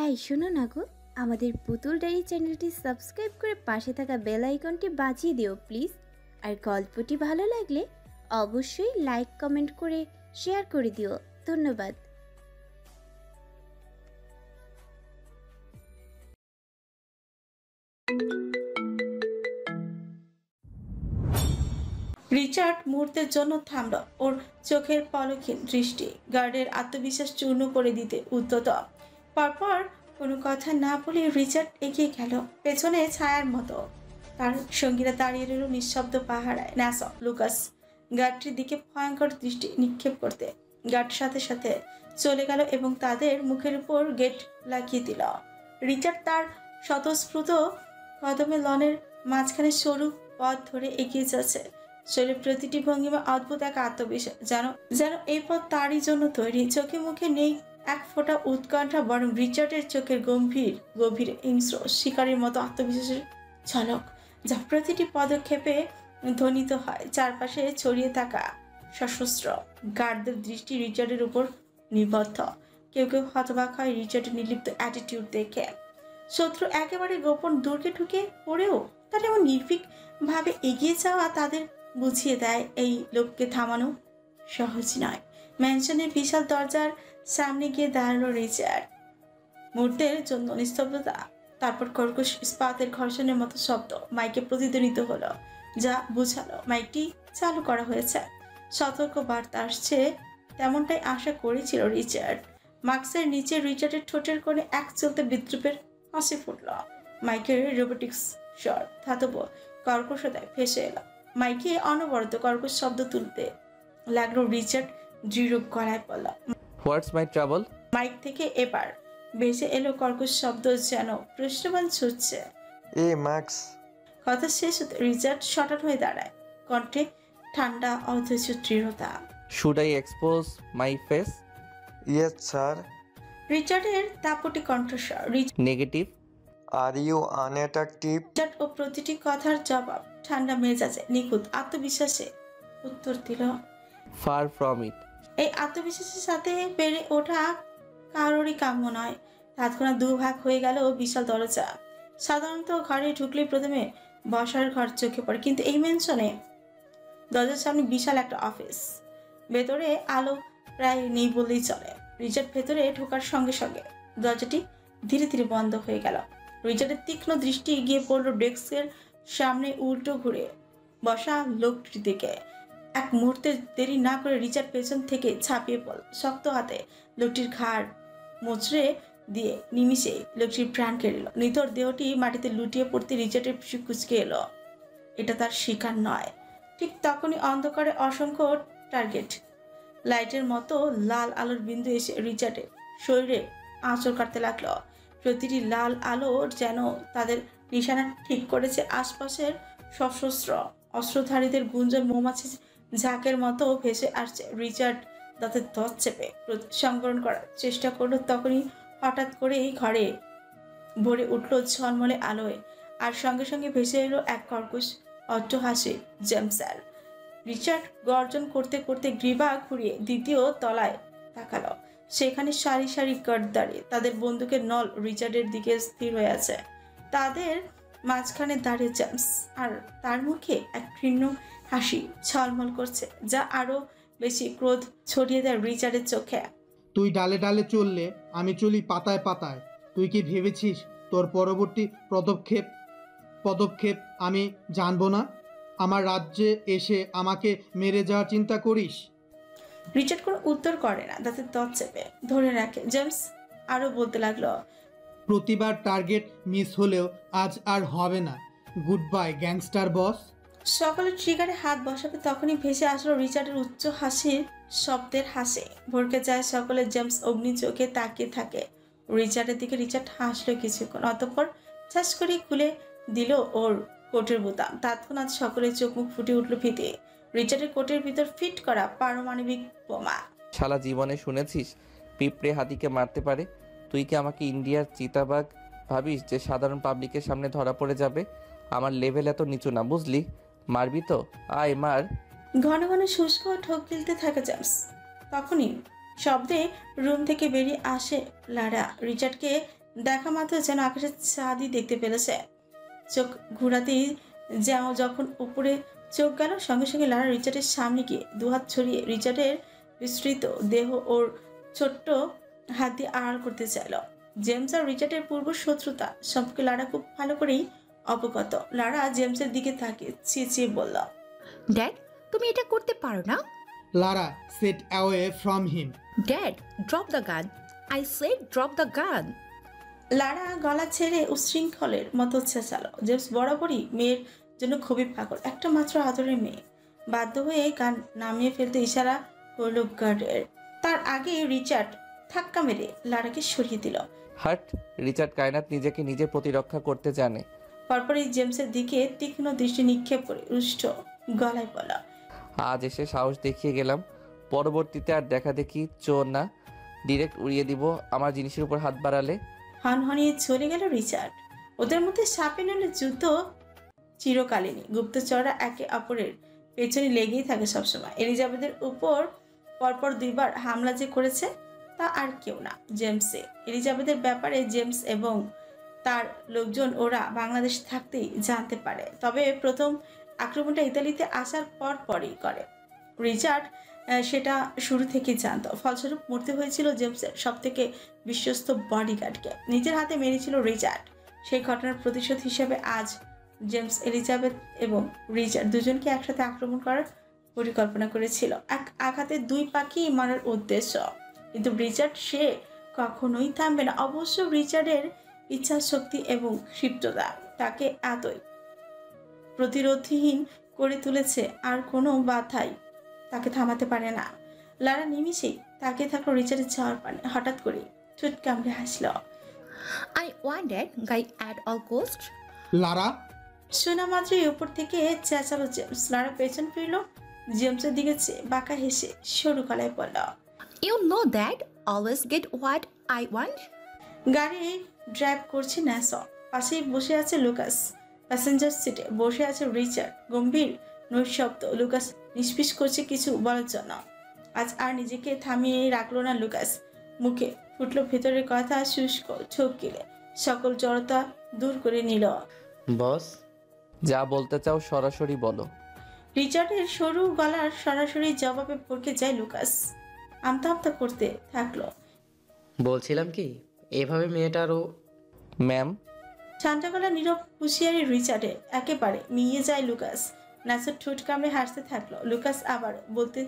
এই শোনো না গো, আমাদের পুতুল ডায়েরি চ্যানেলটি সাবস্ক্রাইব করে পাশে থাকা বেল আইকনটি বাজিয়ে দিও প্লিজ। আর গল্পটি ভালো লাগলে অবশ্যই লাইক কমেন্ট করে শেয়ার করে দিও। ধন্যবাদ। রিচার্ড মুহূর্তের জন্য থামল। ওর চোখের পলকহীন দৃষ্টি গার্ডের আত্মবিশ্বাস চূর্ণ করে দিতে উদ্যত। পরপর কোনো কথা না বলে রিচার্ড এগিয়ে গেল পেছনে ছায়ার মতো। তার সঙ্গীরা দাঁড়িয়ে রইল নিঃশব্দ পাহারায়। ন্যাসো লুকাস গার্ডটির দিকে ভয়ঙ্কর দৃষ্টি নিক্ষেপ করতে গার্ড সাথে সাথে চলে গেল এবং তাদের মুখের উপর গেট লাগিয়ে দিল। রিচার্ড তার স্বতঃস্ফূর্ত কদমে লনের মাঝখানে সরু পথ ধরে এগিয়ে যাচ্ছে। শরীরের প্রতিটি ভঙ্গিমা অদ্ভুত এক আত্মবিশ্বাস, যেন যেন এই পথ তারই জন্য তৈরি। চোখে মুখে নেই এক ফোঁটা উৎকণ্ঠা, বরং রিচার্ডের চোখের গভীর গভীর হিংস্র শিকারীর মতো আত্মবিশ্বাসের ঝলক, যা প্রতিটি পদক্ষেপে ধ্বনিত হয়। চারপাশে ছড়িয়ে থাকা সশস্ত্র গার্ডদের দৃষ্টি রিচার্ডের উপর নিবদ্ধ। কেউ কেউ হতবাক হয় রিচার্ডের নির্লিপ্ত অ্যাটিটিউড দেখে। শত্রু একেবারে গোপন দুর্গে ঢুকে পড়েও তার এমন নির্ভীক ভাবে এগিয়ে যাওয়া তাদের বুঝিয়ে দেয় এই লোককে থামানো সহজ নয়। ম্যানশনের বিশাল দরজার সামনে গিয়ে দাঁড়ালো রিচার্ড। মুহূর্তের জন্য নিস্তব্ধতা, তারপর কর্কশ ইস্পাতের ঘর্ষণের মতো শব্দ মাইকে প্রতিধ্বনিত হলো, যা বুঝালো মাইকটি চালু করা হয়েছে। সতর্ক বার্তা আসছে, তেমনটাই আশা করেছিল রিচার্ড। মাস্কের নিচে রিচার্ডের ঠোঁটের কোণে এক চলতে বিদ্রুপের হাসি ফুটল। মাইকের রোবোটিক্স স্বর ধাতব কর্কশতায় ভেসে এলো। মাইকে অনবরত কর্কশ শব্দ তুলতে লাগলো। রিচার্ড দৃঢ় গলায় বলল, হোয়াটস মাই ট্রাবল? মাইক থেকে এবার ভেসে এলো কর্কশ শব্দ, যেন প্রশ্নবান ছুটছে। এ ম্যাক্স। কথা শেষ হতে রিচার্ড সটান হয়ে দাঁড়ায়, কণ্ঠে ঠান্ডা অধৈর্য দৃঢ়তা। Should I expose my face? Yes sir. রিচার্ডের দাপটে কণ্ঠস্বর। Negative. Are you unattractive? Richard ও প্রতিটি কথার জবাব ঠান্ডা মেজাজে নিখুঁত আত্মবিশ্বাসে উত্তর দিল। Far from it. এই আত্মবিশ্বাসের সাথে বেড়ে ওঠা কারোরই কাম্য নয়। তৎক্ষণাৎ দুভাগ হয়ে গেল বিশাল দরজা। সাধারণত ঘরে ঢুকলেই প্রথমে বসার ঘর চোখে পড়ে, কিন্তু এই মেনশনে দরজার সামনে বিশাল একটা অফিস। ভেতরে আলো প্রায় নেই বললেই চলে। রিচার্ড ভেতরে ঢোকার সঙ্গে সঙ্গে দরজাটি ধীরে ধীরে বন্ধ হয়ে গেল। রিচার্ডের তীক্ষ্ণ দৃষ্টি গিয়ে পড়ল ডেস্কের সামনে উল্টো ঘুরে বসা লোকটির দিকে। এক মুহূর্তে দেরি না করে রিচার্ড পেছন থেকে ঝাঁপিয়ে পড়ল। শক্ত হাতে লোকটির ঘাড় মোচড়ে দিয়ে নিমিষে লোকটির প্রাণ কেড়ে এলো। নিথর দেহটি মাটিতে লুটিয়ে পড়তে রিচার্ডের পিছু কুচকে এলো। এটা তার শিকার নয়। ঠিক তখনই অন্ধকারে অসংখ্য টার্গেট লাইটের মতো লাল আলোর বিন্দু এসে রিচার্ডের শরীরে আঁচড় কাটতে লাগলো। প্রতিটি লাল আলো যেন তাদের নিশানা ঠিক করেছে। আশপাশের সশস্ত্র অস্ত্রধারীদের গুঞ্জন মৌমাছি ঝাঁকের মতো ভেসে আসছে। রিচার্ড দাঁতের দত চেপে সংবরণ করার চেষ্টা করলো, তখনই হঠাৎ করেই ঘরে ভরে উঠল ঝলমলে আলোয়, আর সঙ্গে সঙ্গে ভেসে এলো এক কর্কশ অট্টহাসি জেমস্যার। রিচার্ড গর্জন করতে করতে গ্রীবা ঘুরিয়ে দ্বিতীয় তলায় তাকালো। সেখানে সারি সারি গার্ড দাঁড়িয়ে, তাদের বন্দুকের নল রিচার্ডের দিকে স্থির হয়ে আছে। তাদের মাঝখানে দাঁড়িয়ে জেমস, আর তার মুখে এক ঘৃণ্য হাসি ঝলমল করছে, যা আরো বেশি ক্রোধ ছড়িয়ে দেয় রিচার্ডের চোখে। তুই ডালে ডালে চললে আমি চলি পাতায় পাতায়। তুই কি ভেবেছিস তোর পরবর্তী পদক্ষেপ আমি জানবো না? আমার রাজ্যে এসে আমাকে মেরে যাওয়ার চিন্তা করিস? রিচার্ড কোনো উত্তর করে না, দাঁতের দত চেপে ধরে রাখে। জেমস আরো বলতে লাগলো, প্রতিবার টার্গেট মিস হলেও আজ আর হবে না। গুড বাই গ্যাংস্টার বস। সকলে ট্রিগারে হাত বসাবে, তখনই ভেসে আসলো রিচার্ডের উচ্চ হাসির শব্দের হাসে। ভরকে যায় সকলে। জেমস অগ্নি চোখে তাকিয়ে থাকে রিচার্ডের দিকে। রিচার্ড হাসলো কিছুক্ষণ, অতঃপর ঠাস করে খুলে দিল ওর কোটের বোতাম। তৎক্ষণাৎ সকলের চোখ মুখ ফুটে উঠল ভীতি। রিচার্ডের কোটের ভিতর ফিট করা পারমাণবিক বোমা। শালা জীবনে শুনেছিস পিঁপড়ে হাতিকে মারতে পারে? তুই কি আমাকে ইন্ডিয়ার চিতাবাঘ ভাবিস যে সাধারণ পাবলিকের সামনে ধরা পড়ে যাবে? আমার লেভেল এত নিচু না, বুঝলি? মারবি তো আয় মার। ঘন ঘন শুষ্ক ঠোক গিলতে থাকে জেমস। তখনই শব্দে রুম থেকে বেরিয়ে আসে লারা। রিচার্ডকে দেখা মাত্র যেন আকাশের চাঁদই দেখতে পেল সে। চোখ ঘুরাতেই যেন যখন উপরে চোখ গেল, সঙ্গে সঙ্গে লারা রিচার্ডের সামনে গিয়ে দুহাত ছড়িয়ে রিচার্ডের বিস্তৃত দেহ ওর ছোট্ট হাত দিয়ে আড়াল করতে চাইল। জেমস আর রিচার্ডের পূর্ব শত্রুতা সম্পর্কে লারা খুব ভালো করেই অবগত। লারা জেমসের দিকে তাকিয়ে চেঁচিয়ে বলল, ড্যাড, তুমি এটা করতে পারো না। Lara set away from him. Dad, drop the gun. I said drop the gun. Lara গলা ছেড়ে উশৃঙ্খলের মতো চেঁচালো। জেমস বরাবরই মেয়ের জন্য খুবই পাগল, একটা মাত্র আদরের মেয়ে। বাধ্য হয়ে গান নামিয়ে ফেলতে ইশারা করল গার্ডের। তার আগে রিচার্ড ধাক্কা মেরে লারাকে সরিয়ে দিল। হাট! রিচার্ড কায়নাত নিজেকে নিজে প্রতিরক্ষা করতে জানে। পরপরই জেমসের দিকে তীক্ষ্ণ দৃষ্টি নিক্ষেপ করে রুষ্ট গলায় বলা, আজ এসে সাহস দেখিয়ে গেলাম, পরবর্তীতে আর দেখা দেখি চোর না, ডিরেক্ট উড়িয়ে দিব আমার জিনিসের উপর হাত বাড়ালে। হনহনিয়ে চলে গেল রিচার্ড। ওদের মধ্যে সাপে নেলে যুদ্ধ চিরকালীনই। গুপ্তচররা একে অপরের পেছনে লেগেই থাকে সবসময়। এলিজাবেথের উপর পরপর 2বার হামলা যে করেছে তা আর কেউ না, জেমসে। এলিজাবেথের ব্যাপারে জেমস এবং তার লোকজন ওরা বাংলাদেশ থাকতেই জানতে পারে, তবে প্রথম আক্রমণটা ইতালিতে আসার পরই করে। রিচার্ড সেটা শুরু থেকেই জানত। ফলস্বরূপ মরতে হয়েছিল জেমসের সবথেকে বিশ্বস্ত বডিগার্ডকে। নিজের হাতে মেরেছিল রিচার্ড। সেই ঘটনার প্রতিশোধ হিসেবে আজ জেমস, এলিজাবেথ এবং রিচার্ড দুজনকে একসাথে আক্রমণ করার পরিকল্পনা করেছিল। এক আঘাতে 2 পাখি মারার উদ্দেশ্য। কিন্তু রিচার্ড সে কখনোই থামবে না। অবশ্য রিচার্ডের ইচ্ছা শক্তি এবং ক্ষিপ্রতা তাকে এতই প্রতিরোধহীন করে তুলেছে, আর কোনো বাধাই তাকে থামাতে পারে না। লারা নিমিষেই তাকিয়ে থাকলো রিচার্ডের যাওয়ার পানে। হঠাৎ করে ঠোঁট কামড়ে হাসল। I want that guy at all cost. Lara শোনা মাত্রই উপর থেকে চেঁচালো জেমস। লারা পেছন ফিরল, জেমসের দিকে চেয়ে বাঁকা হেসে সরু গলায় বলল, you know that always get what I want. গাড়ি ড্রাইভ করছে ন্যাস। পাশেই বসে আছে লুকাস। প্যাসেঞ্জার সিটে বসে আছে রিচার্ড। গম্ভীর নৈশব্দ। লুকাস নিষ্পিস করছে কিছু বলার জন্য। আজ আর নিজেকে থামিয়ে রাখলো না লুকাস। মুখে ফুটলো ভেতরের কথা, শুষ্ক ছোপ গিলে সকল জড়তা দূর করে নিল। বস, যা বলতে চাও সরাসরি বলো। রিচার্ডের সরু গলার সরাসরি জবাবে ভরকে যায় লুকাস। আমতা আমতা করতে থাকলো। বলছিলাম কি, এভাবে মেয়েটারও ম্যাম, ঠান্ডা গলা নীরব হুঁশিয়ারি রিচার্ডে একেবারে মিয়ে যায় লুকাস। নাসের ঠোঁট কামড়ে হাসতে থাকলো। লুকাস আবার বলতে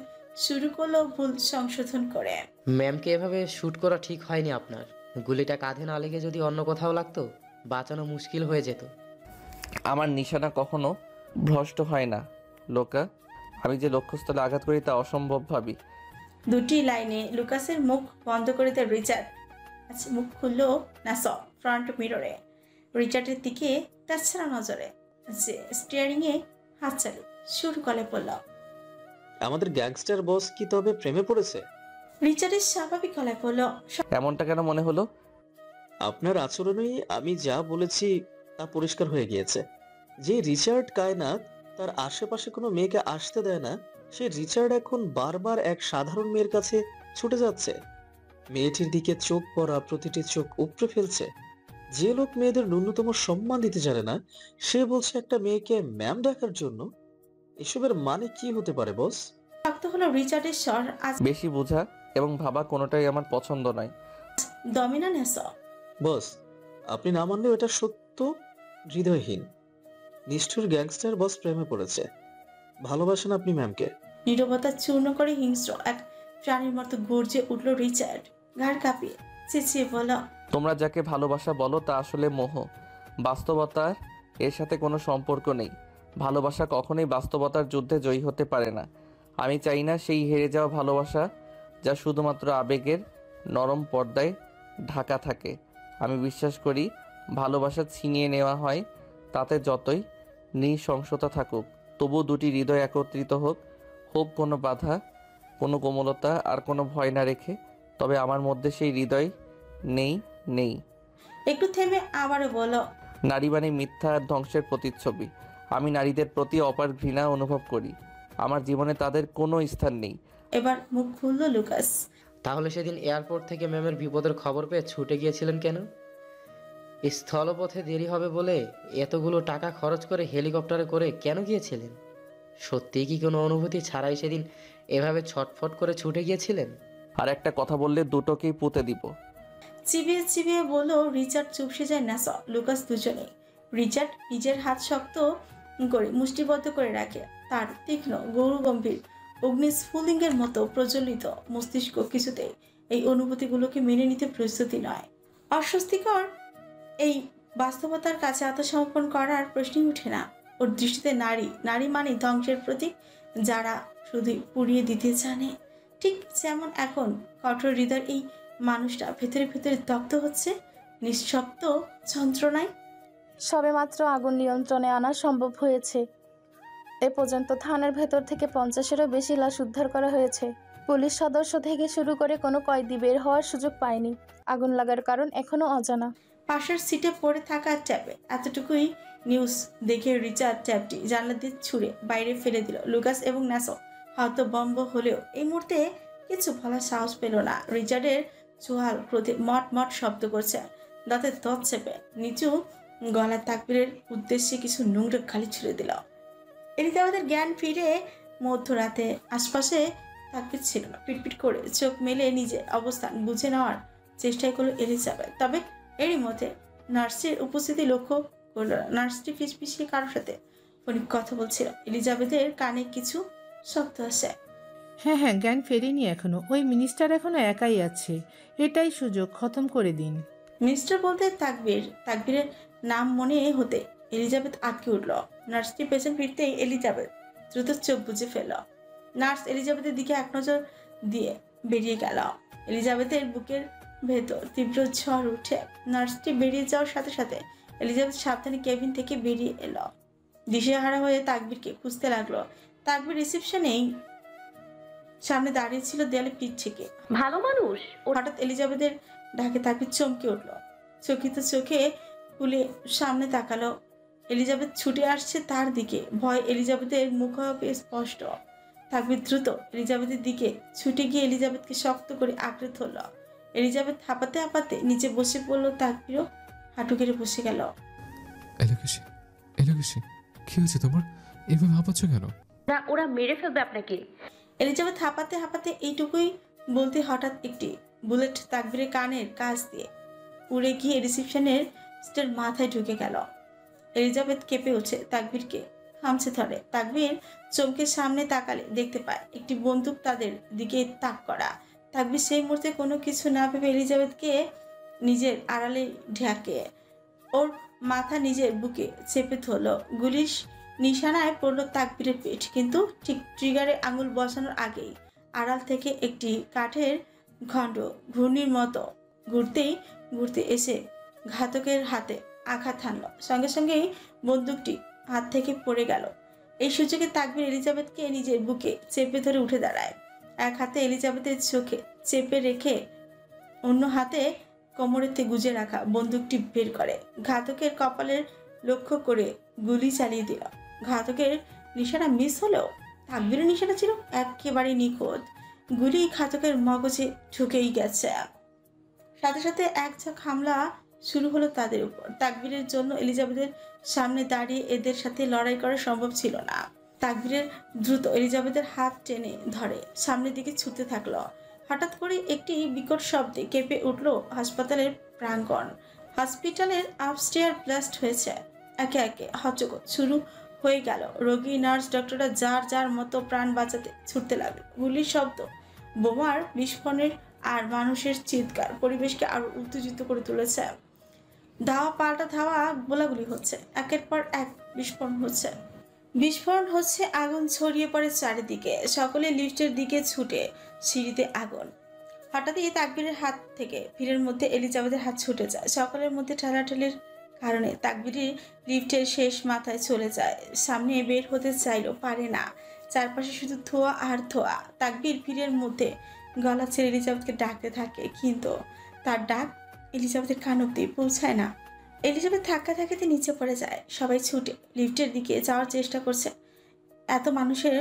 শুরু করলো ভুল সংশোধন করে, ম্যামকে এভাবে শ্যুট করা ঠিক হয়নি আপনার। গুলিটা কাঁধে না লেগে যদি অন্য কোথাও লাগতো, বাঁচানো মুশকিল হয়ে যেত। আমার নিশানা কখনো ভ্রষ্ট হয় না লোকা। আমি যে লক্ষ্যস্থলে আঘাত করি তা অসম্ভব ভাবি। 2টি লাইনে লুকাসের মুখ বন্ধ করে দেয় রিচার্ড। আচ্ছা, মুখ খুললো নাস ফ্রন্ট মিররে। রিচার্ডের দিকে তাছাড়া নজরে যে স্টিয়ারিংয়ে হাত চালিয়ে শুরু করে পড়ল, আমাদের গ্যাংস্টার বস কি তবে প্রেমে পড়েছে? রিচার্ডের স্বাভাবিক গলায় পড়ল, এমনটা কেন মনে হলো? আপনার আচরণেই আমি যা বলেছি তা পরিষ্কার হয়ে গিয়েছে। যে রিচার্ড কায়নাত তার আশেপাশে কোনো মেয়েকে আসতে দেয় না, সে রিচার্ড এখন বারবার এক সাধারণ মেয়ের কাছে ছুটে যাচ্ছে। মেয়েটির দিকে চোখ পড়া প্রতিটি চোখ উপড়ে ফেলছে। যে লোক মেয়েদের ন্যূনতম সম্মান দিতে জানে না, সে বলছে একটা মেয়েকে ম্যাম ডাকার জন্য। এসবের মানে কি হতে পারে বস? শক্ত হলো রিচার্ডের স্বর। আজ বেশি বোঝা এবং ভাবা কোনোটাই আমার পছন্দ নয়। দমিনা নেস। বস, আপনি না মানলেও এটা সত্য। হৃদয়হীন নিষ্ঠুর গ্যাংস্টার বস প্রেমে পড়েছে। ভালোবাসেন আপনি ম্যামকে? নীরবতা চূর্ণ করে হিংস্র এক প্রাণীর মতো গর্জে উঠল রিচার্ড। ঘাড় কাঁপিয়ে চেঁচিয়ে বলা, তোমরা যাকে ভালোবাসা বলো তা আসলে মোহ। বাস্তবতার এর সাথে কোনো সম্পর্ক নেই। ভালোবাসা কখনোই বাস্তবতার যুদ্ধে জয়ী হতে পারে না। আমি চাই না সেই হেরে যাওয়া ভালোবাসা যা শুধুমাত্র আবেগের নরম পর্দায় ঢাকা থাকে। আমি বিশ্বাস করি ভালোবাসা ছিনিয়ে নেওয়া হয়, তাতে যতই নৃশংসতা থাকুক তবু 2টি হৃদয় একত্রিত হোক, হোক কোনো বাধা, কোনো কোমলতা আর কোনো ভয় না রেখে। তবে আমার মধ্যে সেই হৃদয় নেই। একটু থেমে আবারও বলো, নারী মানে মিথ্যা আর ধ্বংসের প্রতিচ্ছবি। আমি নারীদের প্রতি অপার ঘৃণা অনুভব করি। আমার জীবনে তাদের কোনো স্থান নেই। এবার মুখ খুলল লুকাস। তাহলে সেদিন এয়ারপোর্ট থেকে ম্যামের বিপদের খবর পেয়ে ছুটে গিয়েছিলেন কেন? স্থলপথে দেরি হবে বলে এতগুলো টাকা খরচ করে হেলিকপ্টারে করে কেন গিয়েছিলেন? সত্যিই কি কোনো অনুভূতি ছাড়াই সেদিন এভাবে ছটফট করে ছুটে গিয়েছিলেন? আর একটা কথা বললে দুটোকেই পুঁতে দিব। চিবিয়ে চিবিয়ে বলল রিচার্ড। চুপসে যায় নাসা, লুকাস দুজনেই। রিচার্ড নিজের হাত শক্ত করে মুষ্টিবদ্ধ করে রাখে। তার তীক্ষ্ণ গৌরগম্ভীর অগ্নিস্ফুলিঙ্গের মতো প্রজ্বলিত মস্তিষ্ক কিছুতেই এই অনুভূতিগুলোকে মেনে নিতে প্রস্তুতি নয়। অস্বস্তিকর এই বাস্তবতার কাছে আত্মসমর্পণ করার প্রশ্নই উঠে না। ওর দৃষ্টিতে নারী, নারী মানে ধ্বংসের প্রতীক, যারা শুধু পুড়িয়ে দিতে জানে। ঠিক যেমন এখন কঠোর হৃদয়ের এই মানুষটা ভেতরে ভেতরে দগ্ধ হচ্ছে নিঃশব্দ যন্ত্রণায়। সবেমাত্র আগুন নিয়ন্ত্রণে আনা সম্ভব হয়েছে। এ পর্যন্ত থানার ভেতর থেকে 50-এরও বেশি লাশ উদ্ধার করা হয়েছে। পুলিশ সদস্য থেকে শুরু করে কোনো কয়েদি বের হওয়ার সুযোগ পায়নি। আগুন লাগার কারণ এখনো অজানা। পাশের সিটে পড়ে থাকা ট্যাবে এতটুকুই নিউজ দেখে রিচার্ড ট্যাবটি জানলা দিয়ে ছুঁড়ে বাইরে ফেলে দিল। লুকাস এবং ন্যাসো হতভম্ব হলেও এই মুহূর্তে কিছু বলার সাহস পেল না। রিচার্ডের চোয়াল প্রতি মট মট শব্দ করছে, দাঁতের দত চেপে নিচু গলার তাকবীরের উদ্দেশ্যে কিছু নোংরা গালি ছুড়ে দিল। এলিজাবেথের জ্ঞান ফিরে মধ্যরাতে। আশপাশে তাকবীর ছিল না। পিটপিট করে চোখ মেলে নিজের অবস্থান বুঝে নেওয়ার চেষ্টাই করলো এলিজাবেথ। তবে এরই মধ্যে নার্সের উপস্থিতি লক্ষ্য করল না। নার্সটি ফিসফিসিয়ে কারোর সাথে ফোনে কথা বলছিল। এলিজাবেথের কানে কিছু শব্দ আসে। হ্যাঁ হ্যাঁ, জ্ঞান ফেরেনি এখনো। ওই মিনিস্টার এখনো একাই আছে। এটাই সুযোগ, খতম করে দিন। মিনিস্টার বলতে তাকবীরের নাম মনে হতে এলিজাবেথ আটকে উঠল। নার্সটি পেছন ফিরতেই এলিজাবেথ দ্রুত চোখ বুজে ফেলল। নার্স এলিজাবেথের দিকে এক নজর দিয়ে বেরিয়ে গেল। এলিজাবেথের বুকের ভেতর তীব্র ঝড় উঠে। নার্সটি বেরিয়ে যাওয়ার সাথে সাথে এলিজাবেথ সাবধানে কেবিন থেকে বেরিয়ে এলো। দিশেহারা হয়ে তাকবীরকে খুঁজতে লাগলো। তাকবীর রিসেপশনেই সামনে দাঁড়িয়ে ছিল, দেয়ালে পিঠ থেকে। ভালো মানুষ। হঠাৎ এলিজাবেথের ডাকে তাকবীর চমকে উঠল। চকিত চোখে খুলে সামনে তাকালো। এলিজাবেথ ছুটে আসছে তার দিকে। ভয় এলিজাবেথের মুখাপে স্পষ্ট। তাকবীর দ্রুত এলিজাবেথের দিকে ছুটে গিয়ে এলিজাবেথকে শক্ত করে আঁকড়ে ধরল। এলিজাবেথ হাঁপাতে হাঁপাতে নিচে বসে পড়ল। তাকবীরও হাঁটু গেড়ে বসে গেল। এলোকেশি, কি হয়েছে তোমার? এভাবে হাঁপাচ্ছ কেন? না, ওরা মেরে ফেলবে আপনাকে। এলিজাবেথ হাঁপাতে হাঁপাতে এইটুকুই বলতে হঠাৎ একটি বুলেট তাকবীরের কানের কাছ দিয়ে উড়ে গিয়ে রিসেপশনের সিটের মাথায় ঢুকে গেল। এলিজাবেথ কেঁপে উঠে তাকবীরকে খামছে ধরে। তাকবীর চমকে সামনে তাকালে দেখতে পায় একটি বন্দুক তাদের দিকে তাক করা। তাকবীর সেই মুহূর্তে কোনো কিছু না ভেবে এলিজাবেথকে নিজের আড়ালে ঢাকে ওর মাথা নিজের বুকে চেপে ধরল। গুলির নিশানায় পড়ল তাকবীরের পিঠ, কিন্তু ঠিক ট্রিগারে আঙুল বসানোর আগেই আড়াল থেকে একটি কাঠের খণ্ড ঘূর্ণির মতো ঘুরতে এসে ঘাতকের হাতে আঘাত হানল। সঙ্গে সঙ্গেই বন্দুকটি হাত থেকে পড়ে গেল। এই সুযোগে তাকবীর এলিজাবেথকে নিজের বুকে চেপে ধরে উঠে দাঁড়ায়। এক হাতে এলিজাবেথের চোখে চেপে রেখে অন্য হাতে কোমরেতে গুজে রাখা বন্দুকটি বের করে ঘাতকের কপালের লক্ষ্য করে গুলি চালিয়ে দিল। ঘাতকের নিশানা মিস হলেও তাকবীরের নিশানা ছিল একেবারে নিখুঁত। গুলি ঘাতকের মগজে ঢুকেই গেছে। সাথে সাথে এক ঝাঁক হামলা শুরু হলো তাদের উপর। তাকবীরের জন্য এলিজাবেথের সামনে দাঁড়িয়ে এদের সাথে লড়াই করা সম্ভব ছিল না। তাকবীরের দ্রুত এলিজাবেথের হাত টেনে ধরে সামনের দিকে ছুটতে থাকলো। হঠাৎ করে একটি বিকট শব্দে কেঁপে উঠল হাসপাতালের প্রাঙ্গণ। হসপিটালের আপস্টেয়ার ব্লাস্ট হয়েছে। একে একে হচকচ শুরু হয়ে গেল। রোগী, নার্স, ডক্টররা যার যার মতো প্রাণ বাঁচাতে ছুটতে লাগলো। গুলির শব্দ, বোমার বিস্ফোরণের আর মানুষের চিৎকার পরিবেশকে আরো উত্তেজিত করে তুলেছে। ধাওয়া পাল্টা ধাওয়া, গোলাগুলি হচ্ছে, একের পর এক বিস্ফোরণ হচ্ছে। আগুন ছড়িয়ে পড়ে চারিদিকে। সকলে লিফটের দিকে ছুটে। সিঁড়িতে আগুন। হঠাৎই তাকবীরের হাত থেকে ভিড়ের মধ্যে এলিজাবেথের হাত ছুটে যায়। সকলের মধ্যে ঠেলাঠেলির কারণে তাকবীরের লিফটের শেষ মাথায় চলে যায়। সামনে বের হতে চাইলেও পারে না। চারপাশে শুধু ধোঁয়া আর ধোঁয়া। তাকবীর ভিড়ের মধ্যে গলা ছেড়ে এলিজাবেথকে ডাকতে থাকে, কিন্তু তার ডাক এলিজাবেথের কান অব্দি পৌঁছায় না। এলিজাবেথ ধাক্কা ধাক্কাতে নিচে পড়ে যায়। সবাই ছুটে লিফটের দিকে যাওয়ার চেষ্টা করছে। এত মানুষের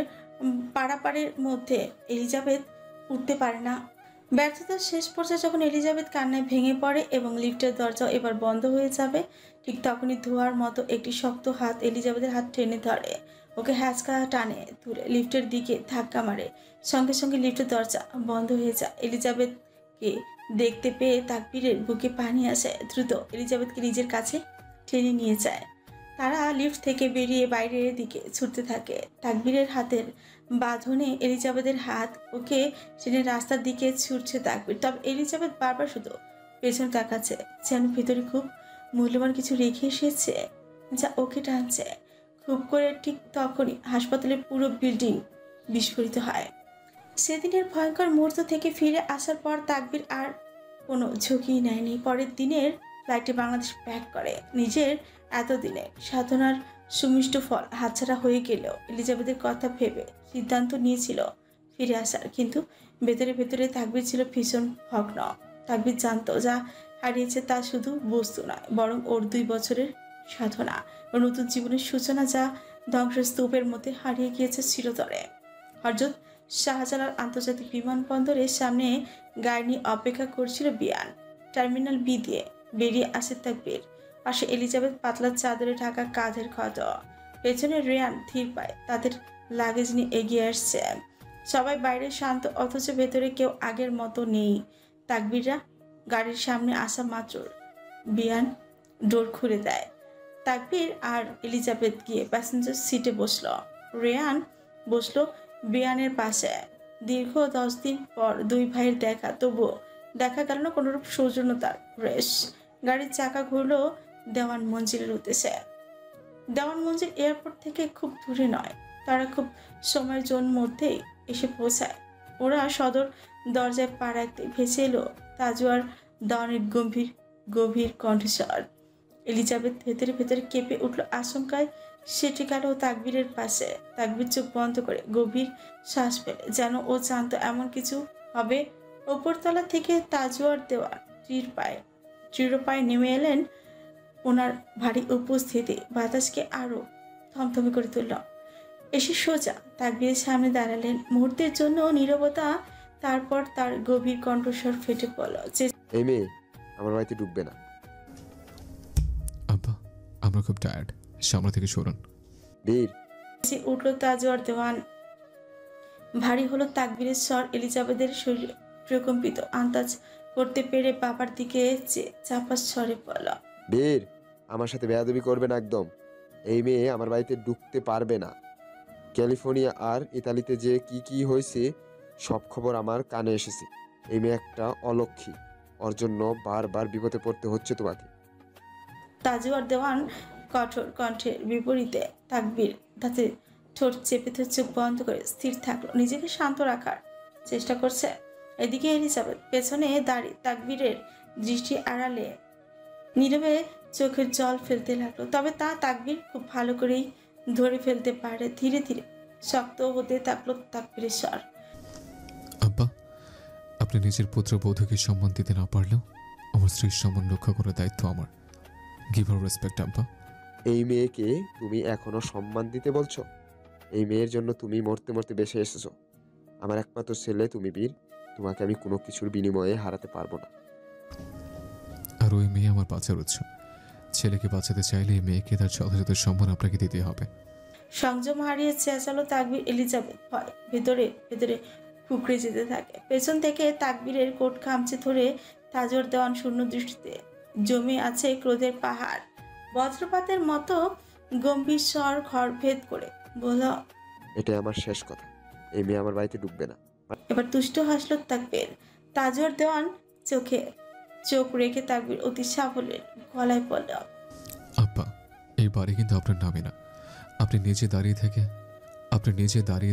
পাড়াপাড়ির মধ্যে এলিজাবেথ উঠতে পারে না। ব্যর্থতার শেষ পর্যায়ে যখন এলিজাবেথ কান্নায় ভেঙে পড়ে এবং লিফটের দরজা এবার বন্ধ হয়ে যাবে, ঠিক তখনই ধোয়ার মতো একটি শক্ত হাত এলিজাবেথের হাত টেনে ধরে, ওকে হ্যাঁচকা টানে তুলে লিফটের দিকে ধাক্কা মারে। সঙ্গে সঙ্গে লিফটের দরজা বন্ধ হয়ে যায়। এলিজাবেথকে দেখতে পেয়ে তাকবীরের বুকে পানি আসে। দ্রুত এলিজাবেথকে নিজের কাছে টেনে নিয়ে যায়। তারা লিফট থেকে বেরিয়ে বাইরের দিকে ছুটতে থাকে। তাকবীরের হাতের বাঁধনে এলিজাবেথের হাত ওকে টেনে রাস্তার দিকে ছুটছে তাকবীর। তবে এলিজাবেথ বারবার শুধু পেছনে তাকাচ্ছে, যেন ভিতরে খুব মূল্যবান কিছু রেখে এসেছে যা ওকে টানছে। খুব করে ঠিক তখনই হাসপাতালের পুরো বিল্ডিং বিস্ফোরিত হয়। সেদিনের ভয়ঙ্কর মুহূর্ত থেকে ফিরে আসার পর তাকবীর আর কোনো ঝুঁকি নেয়নি। পরের দিনের ফ্লাইটে বাংলাদেশ ব্যাক করে। নিজের এতদিনের সাধনার সুমিষ্ট ফল হাতছাড়া হয়ে গেলেও এলিজাবেথের কথা ভেবে সিদ্ধান্ত নিয়েছিল ফিরে আসার। কিন্তু ভেতরে ভেতরে তাকবীর ছিল ভীষণ ভগ্ন। তাকবীর জানতো যা হারিয়েছে তা শুধু বস্তু নয়, বরং ওর 2 বছরের সাধনা ও নতুন জীবনের সূচনা, যা ধ্বংসস্তূপের মধ্যে হারিয়ে গিয়েছে চিরতরে। হযরত শাহজালাল আন্তর্জাতিক বিমানবন্দরের সামনে গাড়ি নিয়ে অপেক্ষা করছিল বিয়ান। টার্মিনাল বি দিয়ে বেরিয়ে আসে তাকবীর। পাশে এলিজাবেথ পাতলা চাদরে ঢাকা, কাঁধের ক্ষত। পেছনে রেয়ান ধীর পায় তাদের লাগেজ নিয়ে এগিয়ে আসছে। সবাই বাইরে শান্ত, অথচ ভেতরে কেউ আগের মতো নেই। তাকবীররা গাড়ির সামনে আসা মাত্র বিয়ান ডোর খুলে দেয়। তাকবীর আর এলিজাবেথ গিয়ে প্যাসেঞ্জার সিটে বসলো। রেয়ান বসলো বিয়ানের পাশে। দীর্ঘ 10 দিন পর 2 ভাইয়ের দেখা, তবুও দেখা গেল না কোনোরূপ সৌজন্যতার রেশ। গাড়ির চাকা ঘুরলো দেওয়ান মঞ্জিলের উদ্দেশ্যে। দেওয়ান মঞ্জিল এয়ারপোর্ট থেকে খুব দূরে নয়, তারা খুব সময়ের জন্য মধ্যেই এসে পৌঁছায়। ওরা সদর দরজায় পা রাখতে ভেসে এলো তাজওয়ার দেওয়ানের গম্ভীর গভীর কণ্ঠস্বর। এলিজাবেথ ভেতরে ভেতরে কেঁপে উঠল আশঙ্কায়। সেটি গেল তাকবীরের পাশে। তাকবীর চোখ বন্ধ করে গভীর শ্বাস ফেলে, যেন ও জানতো এমন কিছু হবে। ওপরতলা থেকে তাজওয়ার দেওয়ান চিরপায়ে নেমে এলেন। ওনার ভারী উপস্থিতি বাতাসকে আরো থমথমে করে তুলল। এসে সোজা তাকবীরের সামনে দাঁড়ালেন। মুহূর্তের জন্য নীরবতা, তারপর তার গভীর কণ্ঠস্বর ফেটে পড়ল, যে এই মেয়ে আমার বাড়িতে ঢুকবে না। আব্বা, আমরা খুব টায়ার্ড, সামনে থেকে সরুন। বীর উঠল তাজওয়ার দেওয়ান। ভারী হলো তাকবীরের স্বর। এলিজাবেথের শরীর প্রকম্পিত আন্দাজ করতে পেরে বাবার দিকে চাপা স্বরে বলল, বীর আমার সাথে বেয়াদবি করবে না একদম। এই মেয়ে আমার বাড়িতে ঢুকতে পারবে না। ক্যালিফোর্নিয়া আর ইতালিতে যে কি কি হয়েছে সব খবর আমার কানে এসেছে। এই মেয়ে একটা অলক্ষী, ওর জন্য বারবার বিপদে পড়তে হচ্ছে তোমাকে। তাজওয়ার দেওয়ান কঠোর কণ্ঠের বিপরীতে তাকবীর তাতে ঠোঁট চেপে ধরে চোখ বন্ধ করে স্থির থাকলো, নিজেকে শান্ত রাখার চেষ্টা করছে। এদিকে এলিজাবেথ পেছনে দাঁড়িয়ে তাকবীরের দৃষ্টি আড়ালে নীরবে চোখের জল ফেলতে লাগলো। তবে তা তাকবীর খুব ভালো করেই ধরে ফেলতে পারে। ধীরে ধীরে শক্ত হতে থাকলো তাকবীরের স্বর। আব্বা, আপনি নিজের পুত্রবধূকে সম্মান দিতে না পারলেও আমার স্ত্রীর সম্মান রক্ষা করার দায়িত্ব আমার। গিভ হার রেসপেক্ট আব্বা। এই মেয়েকে তুমি এখনো সম্মান দিতে বলছো? এই মেয়ের জন্য তুমি মরতে মরতে বেঁচে এসেছো। আমার একমাত্র ছেলে তুমি বীর, তোমাকে আমি কোনো কিছুর বিনিময়ে হারাতে পারবো না। আর ওই মেয়ে আমার বাঁচার উৎস। ছেলেকে বাঁচাতে চাইলে এই মেয়েকে তার যথাযথ সম্মান আপনাকে দিতে হবে। সংযম হারিয়ে চেঁচালো তাকবীর। এলিজাবেথ ভয় ভেতরে ভেতরে কুকড়ে যেতে থাকে। পেছন থেকে তাকবীরের কোট খামচে ধরে তাজওয়ার দেওয়ান শূন্য দৃষ্টিতে জমে আছে ক্রোধের পাহাড়। বজ্রপাতের মতো গম্ভীর স্বর ঘর ভেদ করে বলল, এটাই আমার শেষ কথা। এই মেয়ে আমার বাড়িতে ঢুকবে না। এবার তুষ্ট হাসল তাকবীর। তাজওয়ার দেওয়ান চোখে চোখ রেখে তাকবীর অতি সাবলের গলায় পড়ল, আব্বা, এই বাড়ি কিন্তু আপনার নামে না। আপনি নিজে দাঁড়িয়ে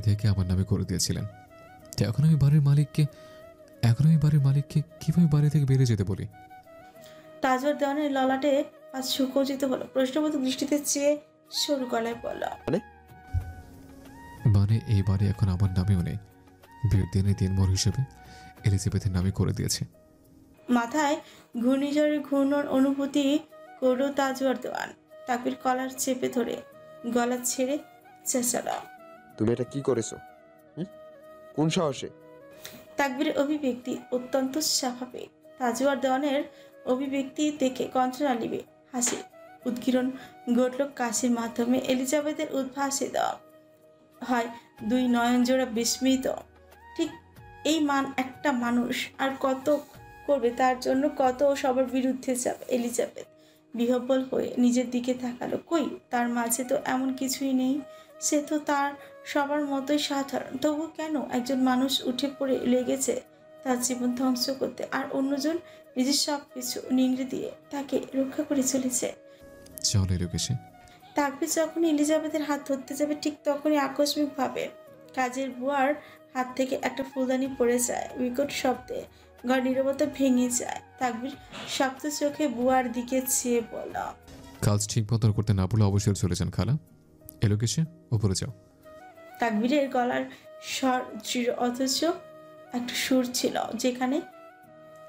থেকে আমার নামে করে দিয়েছিলেন। তো এখন আমি বাড়ির মালিককে কিভাবে বাড়ি থেকে বেরিয়ে যেতে বলি? তাজওয়ার দেওয়ানের ললাটে আজ সুকোচিত হলো। প্রশ্নবোধক দৃষ্টিতে চেয়ে সরু গলায় পড়ল, মানে এই বাড়ি এখন আমার নামেও নেই। বিয়ের দিনে দিনমর হিসেবে এলিজাবেথের নামে করে দিয়েছে। মাথায় ঘূর্ণিঝড়ের ঘূর্ণন অনুভূতি করল তাজওয়ার দেওয়ান। তাকবীর কলার চেপে ধরে গলা ছেড়ে চেঁচাল, তুমি এটা কি করেছো? কোন সাহসে? তাকবীরের অভিব্যক্তি অত্যন্ত স্বাভাবিক। তাজওয়ার দেওয়ানের অভিব্যক্তি দেখে কণ্ঠনালীবে হাসি উদ্গীরণ ঘটল কাশির মাধ্যমে। এলিজাবেথের উদ্ভাসিত হয় দুই নয়নজোড়া বিস্মিত। ঠিক এই একটা মানুষ আর কত করবে তার জন্য, কত সবার বিরুদ্ধে যাবে। এলিজাবেথ বিহ্বল হয়ে নিজের দিকে তাকালো। কই, তার মাঝে তো এমন কিছুই নেই। সে তো তার সবার মতোই সাধারণ। তবু কেন একজন মানুষ উঠে পড়ে লেগেছে তার জীবন ধ্বংস করতে, আর অন্যজন নিজের সব কিছু নিংড়ে দিয়ে তাকে রক্ষা করে চলেছে। চল এলোকেশে। তাকবীর যখন এলিজাবেথের হাত ধরতে যাবে ঠিক তখনই আকস্মিকভাবে কাজের বুয়ার হাত থেকে একটা ফুলদানি পড়ে যায়। বিকট শব্দে ঘর নীরবতা ভেঙে যায়। তাকবীর শক্ত চোখে বুয়ার দিকে চেয়ে বলল, কাজ ঠিক মতন করতে না পারলে অবশ্যই চলে যান খালা। এলোকেশে, উপরে যাও। তাকবীরের গলার স্বর দৃঢ় অথচ একটা সুর ছিল যেখানে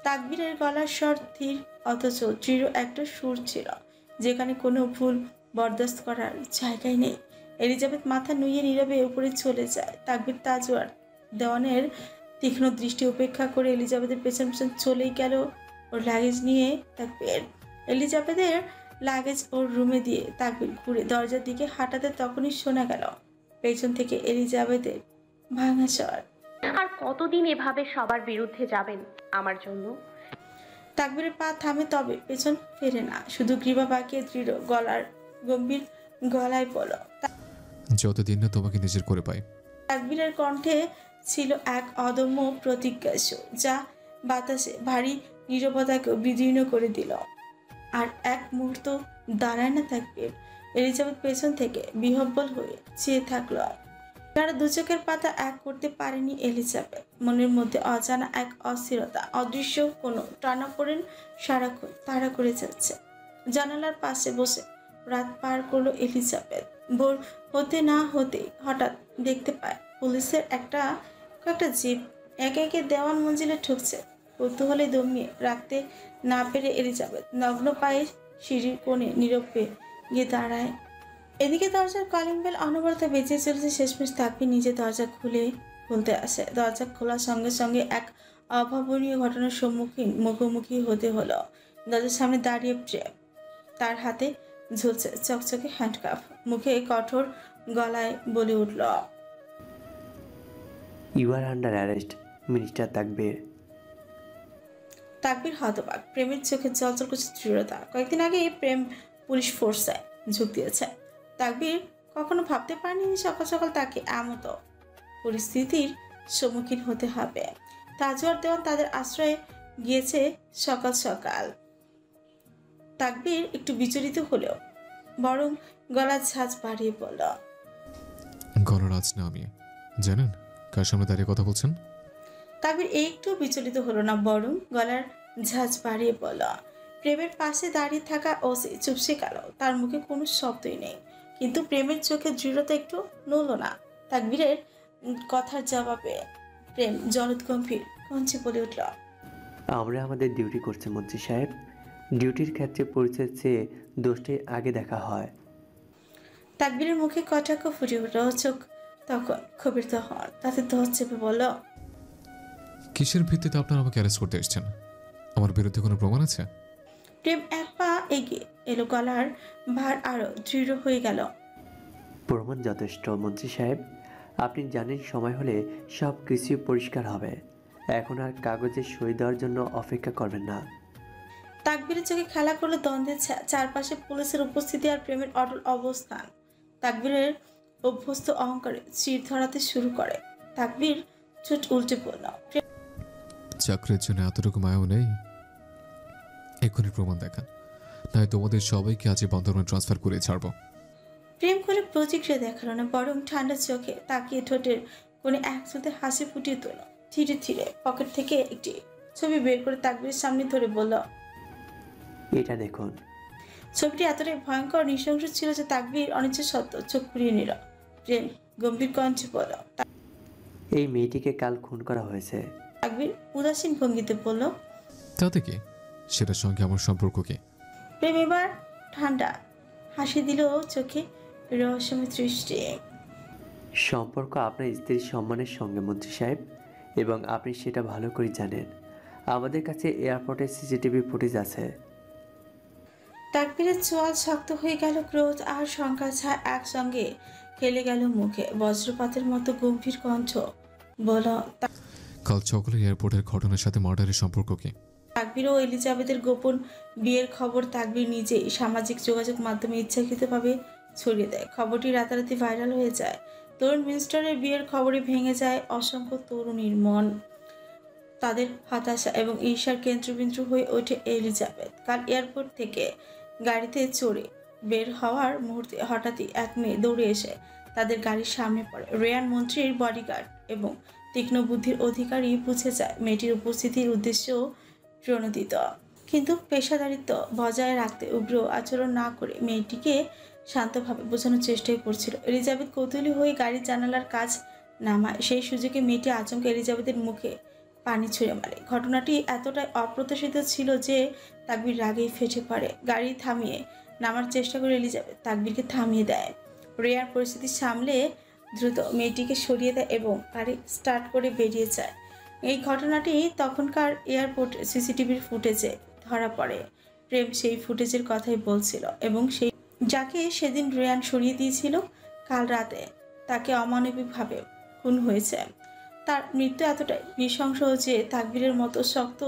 তাকবীরের গলার স্বর ধীর অথচ দৃঢ় একটা সুর ছিল যেখানে কোনো ভুল বরদাস্ত করার জায়গায় নেই। এলিজাবেথ মাথা নুইয়ে নীরবে উপরে চলে যায়। তাকবীর তাজওয়ার দেওয়ানের তীক্ষ্ণ দৃষ্টি উপেক্ষা করে এলিজাবেথের পেছন পেছন চলেই গেল ওর লাগেজ নিয়ে। তাকবীর এলিজাবেথের লাগেজ ওর রুমে দিয়ে তাকবীর ঘুরে দরজার দিকে হাঁটাতে তখনই শোনা গেল পেছন থেকে এলিজাবেথের ভাঙা স্বর, আর কতদিন এভাবে সবার বিরুদ্ধে যাবেন আমার জন্য? তাকবীরের পা থামে, তবে পেছন ফেরে না, শুধু গ্রীবা বাঁকিয়ে দৃঢ় গম্ভীর গলায় বলল। যতদিন না তোমাকে নিজের করে পাই। তাকবীরের কণ্ঠে ছিল এক অদম্য প্রতিজ্ঞা সুর, যা বাতাসে ভারী নীরবতাকে বিদীর্ণ করে দিল। আর এক মুহূর্ত দাঁড়ায় না তাকবীর। এলিজাবেথ পেছন থেকে বিহ্বল হয়ে চেয়ে থাকলো। তারা দু চোখের পাতা এক করতে পারেনি এলিজাবেথ। মনের মধ্যে অজানা এক অস্থিরতা, অদৃশ্য কোনো টানাপোড়েন সারাক্ষণ তাড়া করে যাচ্ছে। জানালার পাশে বসে রাত পার করলো এলিজাবেথ। ভোর হতে না হতে হঠাৎ দেখতে পায় পুলিশের কয়েকটা জিপ একে একে দেওয়ান মঞ্জিলে ঠুকছে। কৌতূহলে দমিয়ে রাখতে না পেরে এলিজাবেথ নগ্ন পায়ে সিঁড়ির কোণে নীরবে গিয়ে দাঁড়ায়। এদিকে দরজার কলিং বেল অনবরত বেজে চলেছে। শেষমেশ তাকবীর নিজে দরজা খুলতে আসে। দরজা খোলার সঙ্গে সঙ্গে এক অভাবনীয় ঘটনার মুখোমুখি হতে হলো। দরজার সামনে দাঁড়িয়ে প্রেম, তার হাতে ঝুলছে চকচকে হ্যান্ডকাফ, মুখে কঠোর গলায় বলে উঠল, you are under arrest minister Takbir. Takbir হতবাক, প্রেমের চোখে জলজল করছে দৃঢ়তা। কয়েকদিন আগে প্রেম পুলিশ ফোর্সে যোগ দিয়েছে। তাকবীর কখনো ভাবতে পারেনি সকাল সকাল তাকে এমত পরিস্থিতির সম্মুখীন হতে হবে। তাজওয়ার দেওয়ান তাদের আশ্রয়ে গিয়েছে সকাল সকাল। তাকবীর একটু বিচলিত হলেও বরং গলার ঝাঁজ বাড়িয়ে বলল, গলার আজ না আমি জানেন কার সামনে দাঁড়িয়ে কথা বলছেন? তাকবীর একটু বিচলিত হলো না, বরং গলার ঝাঁজ বাড়িয়ে বলল। প্রেমের পাশে দাঁড়িয়ে থাকা ওসি চুপসে গেল। তার মুখে কোনো শব্দই নেই, কিন্তু প্রেমের চোখে দৃঢ়তা একটু নড়ল না। তাকবীরের কথার জবাবে প্রেম জলদ গম্ভীর কঞ্চে বলে উঠল, আমরা আমাদের ডিউটি করছি মন্ত্রী সাহেব। ডিউটির ক্ষেত্রে পরিচয় চেয়ে দোষটি আগে দেখা হয়। তাকবীরের মুখে কটাক্ষ ফুটে উঠল। চোখ তখন ক্ষোভের হন, তাতে দশ চেপে বলল, কিসের ভিত্তিতে আপনারা আমাকে অ্যারেস্ট করতে এসেছেন? আমার বিরুদ্ধে কোনো প্রমাণ আছে? প্রেম এক পা এগিয়ে এলো, গলার ভার আরো দৃঢ় হয়ে গেল। প্রমাণ যথেষ্ট মন্ত্রী সাহেব। আপনি জানেন সময় হলে সব কিছুই পরিষ্কার হবে। এখন আর কাগজে সই দেওয়ার জন্য অপেক্ষা করবেন না। তাকবীরের চোখে খেলা করলো দ্বন্দ্বের ছায়া। চারপাশে পুলিশের উপস্থিতি আর প্রেমের অটল অবস্থান তাকবীরের অভ্যস্ত অহংকারে চির ধরাতে শুরু করে। তাকবীর চোট উল্টে পড়ল। চাকরির জন্য এতটুকু মায়াও নেই? এক্ষুনি প্রমাণ দেখান, নয় তোমাদের সবাইকে আজই বন্দরবান ট্রান্সফার করে ছাড়বো। প্রেম করে প্রতিক্রিয়া দেখালো না, বরং ঠান্ডা চোখে তাকিয়ে ঠোঁটের কোণে একসাথে হাসি ফুটিয়ে তুলল। ধীরে ধীরে পকেট থেকে একটি ছবি বের করে তাকবীরের সামনে ধরে বলল, এটা দেখুন। ছবিটি এতটাই ভয়ঙ্কর নৃশংস ছিল যে তাকবীর অনিচ্ছা সত্ত্বেও চোখ ঘুরিয়ে নিল। প্রেম গম্ভীর কণ্ঠে বলল, এই মেয়েটিকে কাল খুন করা হয়েছে। তাকবীর উদাসীন ভঙ্গিতে বলল, তাতে কি? সেটার সঙ্গে আমার সম্পর্ক কি? প্রেম এবার ঠান্ডা হাসি দিল, চোখে রহস্যময় দৃষ্টি। সম্পর্ক আপনার স্ত্রীর সম্মানের সঙ্গে মন্ত্রী সাহেব। এবং আপনি সেটা ভালো করে জানেন। আমাদের কাছে এয়ারপোর্টের সিসিটিভি ফুটেজ আছে। তাকবীরের চোয়াল শক্ত হয়ে গেল, ক্রোধ আর শঙ্কা ছায়া একসঙ্গে খেলে গেল মুখে। বজ্রপাতের মতো গম্ভীর কণ্ঠ বলল, কাল সকালে এয়ারপোর্টের ঘটনার সাথে মার্ডারের সম্পর্ক কি? তাকবীর ও এলিজাবেথের গোপন বিয়ের খবর তাকবীর নিজেই সামাজিক যোগাযোগ মাধ্যমে ইচ্ছাকৃতভাবে ছড়িয়ে দেয়। খবরটি রাতারাতি ভাইরাল হয়ে যায়। তরুণ মিনিস্টারের বিয়ের খবরে ভেঙে যায় অসংখ্য তরুণীর মন। তাদের হতাশা এবং ঈর্ষার কেন্দ্রবিন্দু হয়ে ওঠে এলিজাবেথ। কাল এয়ারপোর্ট থেকে গাড়িতে চড়ে বের হওয়ার মুহূর্তে হঠাৎই এক মেয়ে দৌড়ে এসে তাদের গাড়ির সামনে পড়ে। রেয়ান মন্ত্রীর বডিগার্ড এবং তীক্ষ্ণ বুদ্ধির অধিকারী বুঝে যায় মেয়েটির উপস্থিতির উদ্দেশ্য প্রণোদিত, কিন্তু পেশাদারিত্ব বজায় রাখতে উগ্র আচরণ না করে মেয়েটিকে শান্তভাবে বোঝানোর চেষ্টাই করছিল। এলিজাবেথ কৌতূহলী হয়ে গাড়ির জানালার কাজ নামায়। সেই সুযোগে মেয়েটি আচমকা এলিজাবেথের মুখে পানি ছুঁড়ে মারে। ঘটনাটি এতটাই অপ্রত্যাশিত ছিল যে তাকবীর রাগেই ফেটে পড়ে। গাড়ি থামিয়ে নামার চেষ্টা করে এলিজাবেথ তাকবীরকে থামিয়ে দেয়। রেয়ার পরিস্থিতি সামলে দ্রুত মেয়েটিকে সরিয়ে দেয় এবং গাড়ি স্টার্ট করে বেরিয়ে যায়। এই ঘটনাটি তখনকার এয়ারপোর্ট সিসিটিভির ফুটেজে ধরা পড়ে। প্রেম সেই ফুটেজের কথাই বলছিল এবং সেই যাকে সেদিন রেয়ান সরিয়ে দিয়েছিল, কাল রাতে তাকে অমানবিকভাবে খুন হয়েছে। তার মৃত্যু এতটাই নৃশংস যে তাকবীরের মতো শক্ত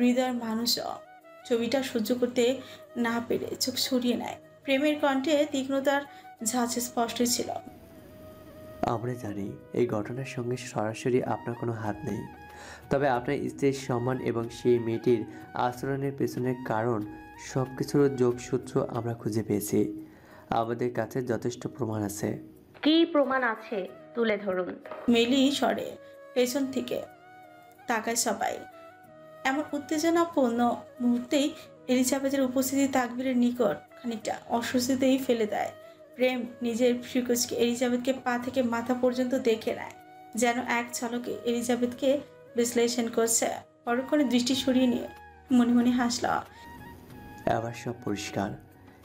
হৃদয়ের মানুষও ছবিটা সহ্য করতে না পেরে চোখ সরিয়ে নেয়। প্রেমের কণ্ঠে তীক্ষ্ণতার ঝাঁঝ স্পষ্ট ছিল। আমরা জানি এই ঘটনার সঙ্গে সরাসরি আপনার কোনো হাত নেই, তবে আপনার স্ত্রীর সম্মান এবং সেই মেয়েটির আচরণের পেছনের কারণ সব কিছুর যোগসূত্র আমরা খুঁজে পেয়েছি। আমাদের কাছে যথেষ্ট প্রমাণ আছে। কি প্রমাণ আছে তুলে ধরুন। মেলি সরে পেছন থেকে তাকায় সবাই। এমন উত্তেজনাপূর্ণ মুহূর্তেই এলিজাবেথের উপস্থিতি তাকবীরের নিকট খানিকটা অস্বস্তিতেই ফেলে দেয়। প্রেম নিজের ফ্রিকুচকে এলিজাবেথকে পা থেকে মাথা পর্যন্ত দেখে নেয়, যেন এক ঝলকে এলিজাবেথকে বিশ্লেষণ করছে। পরক্ষণে দৃষ্টি সরিয়ে নিয়ে মনে মনে হাসল। আবার সব পরিষ্কার।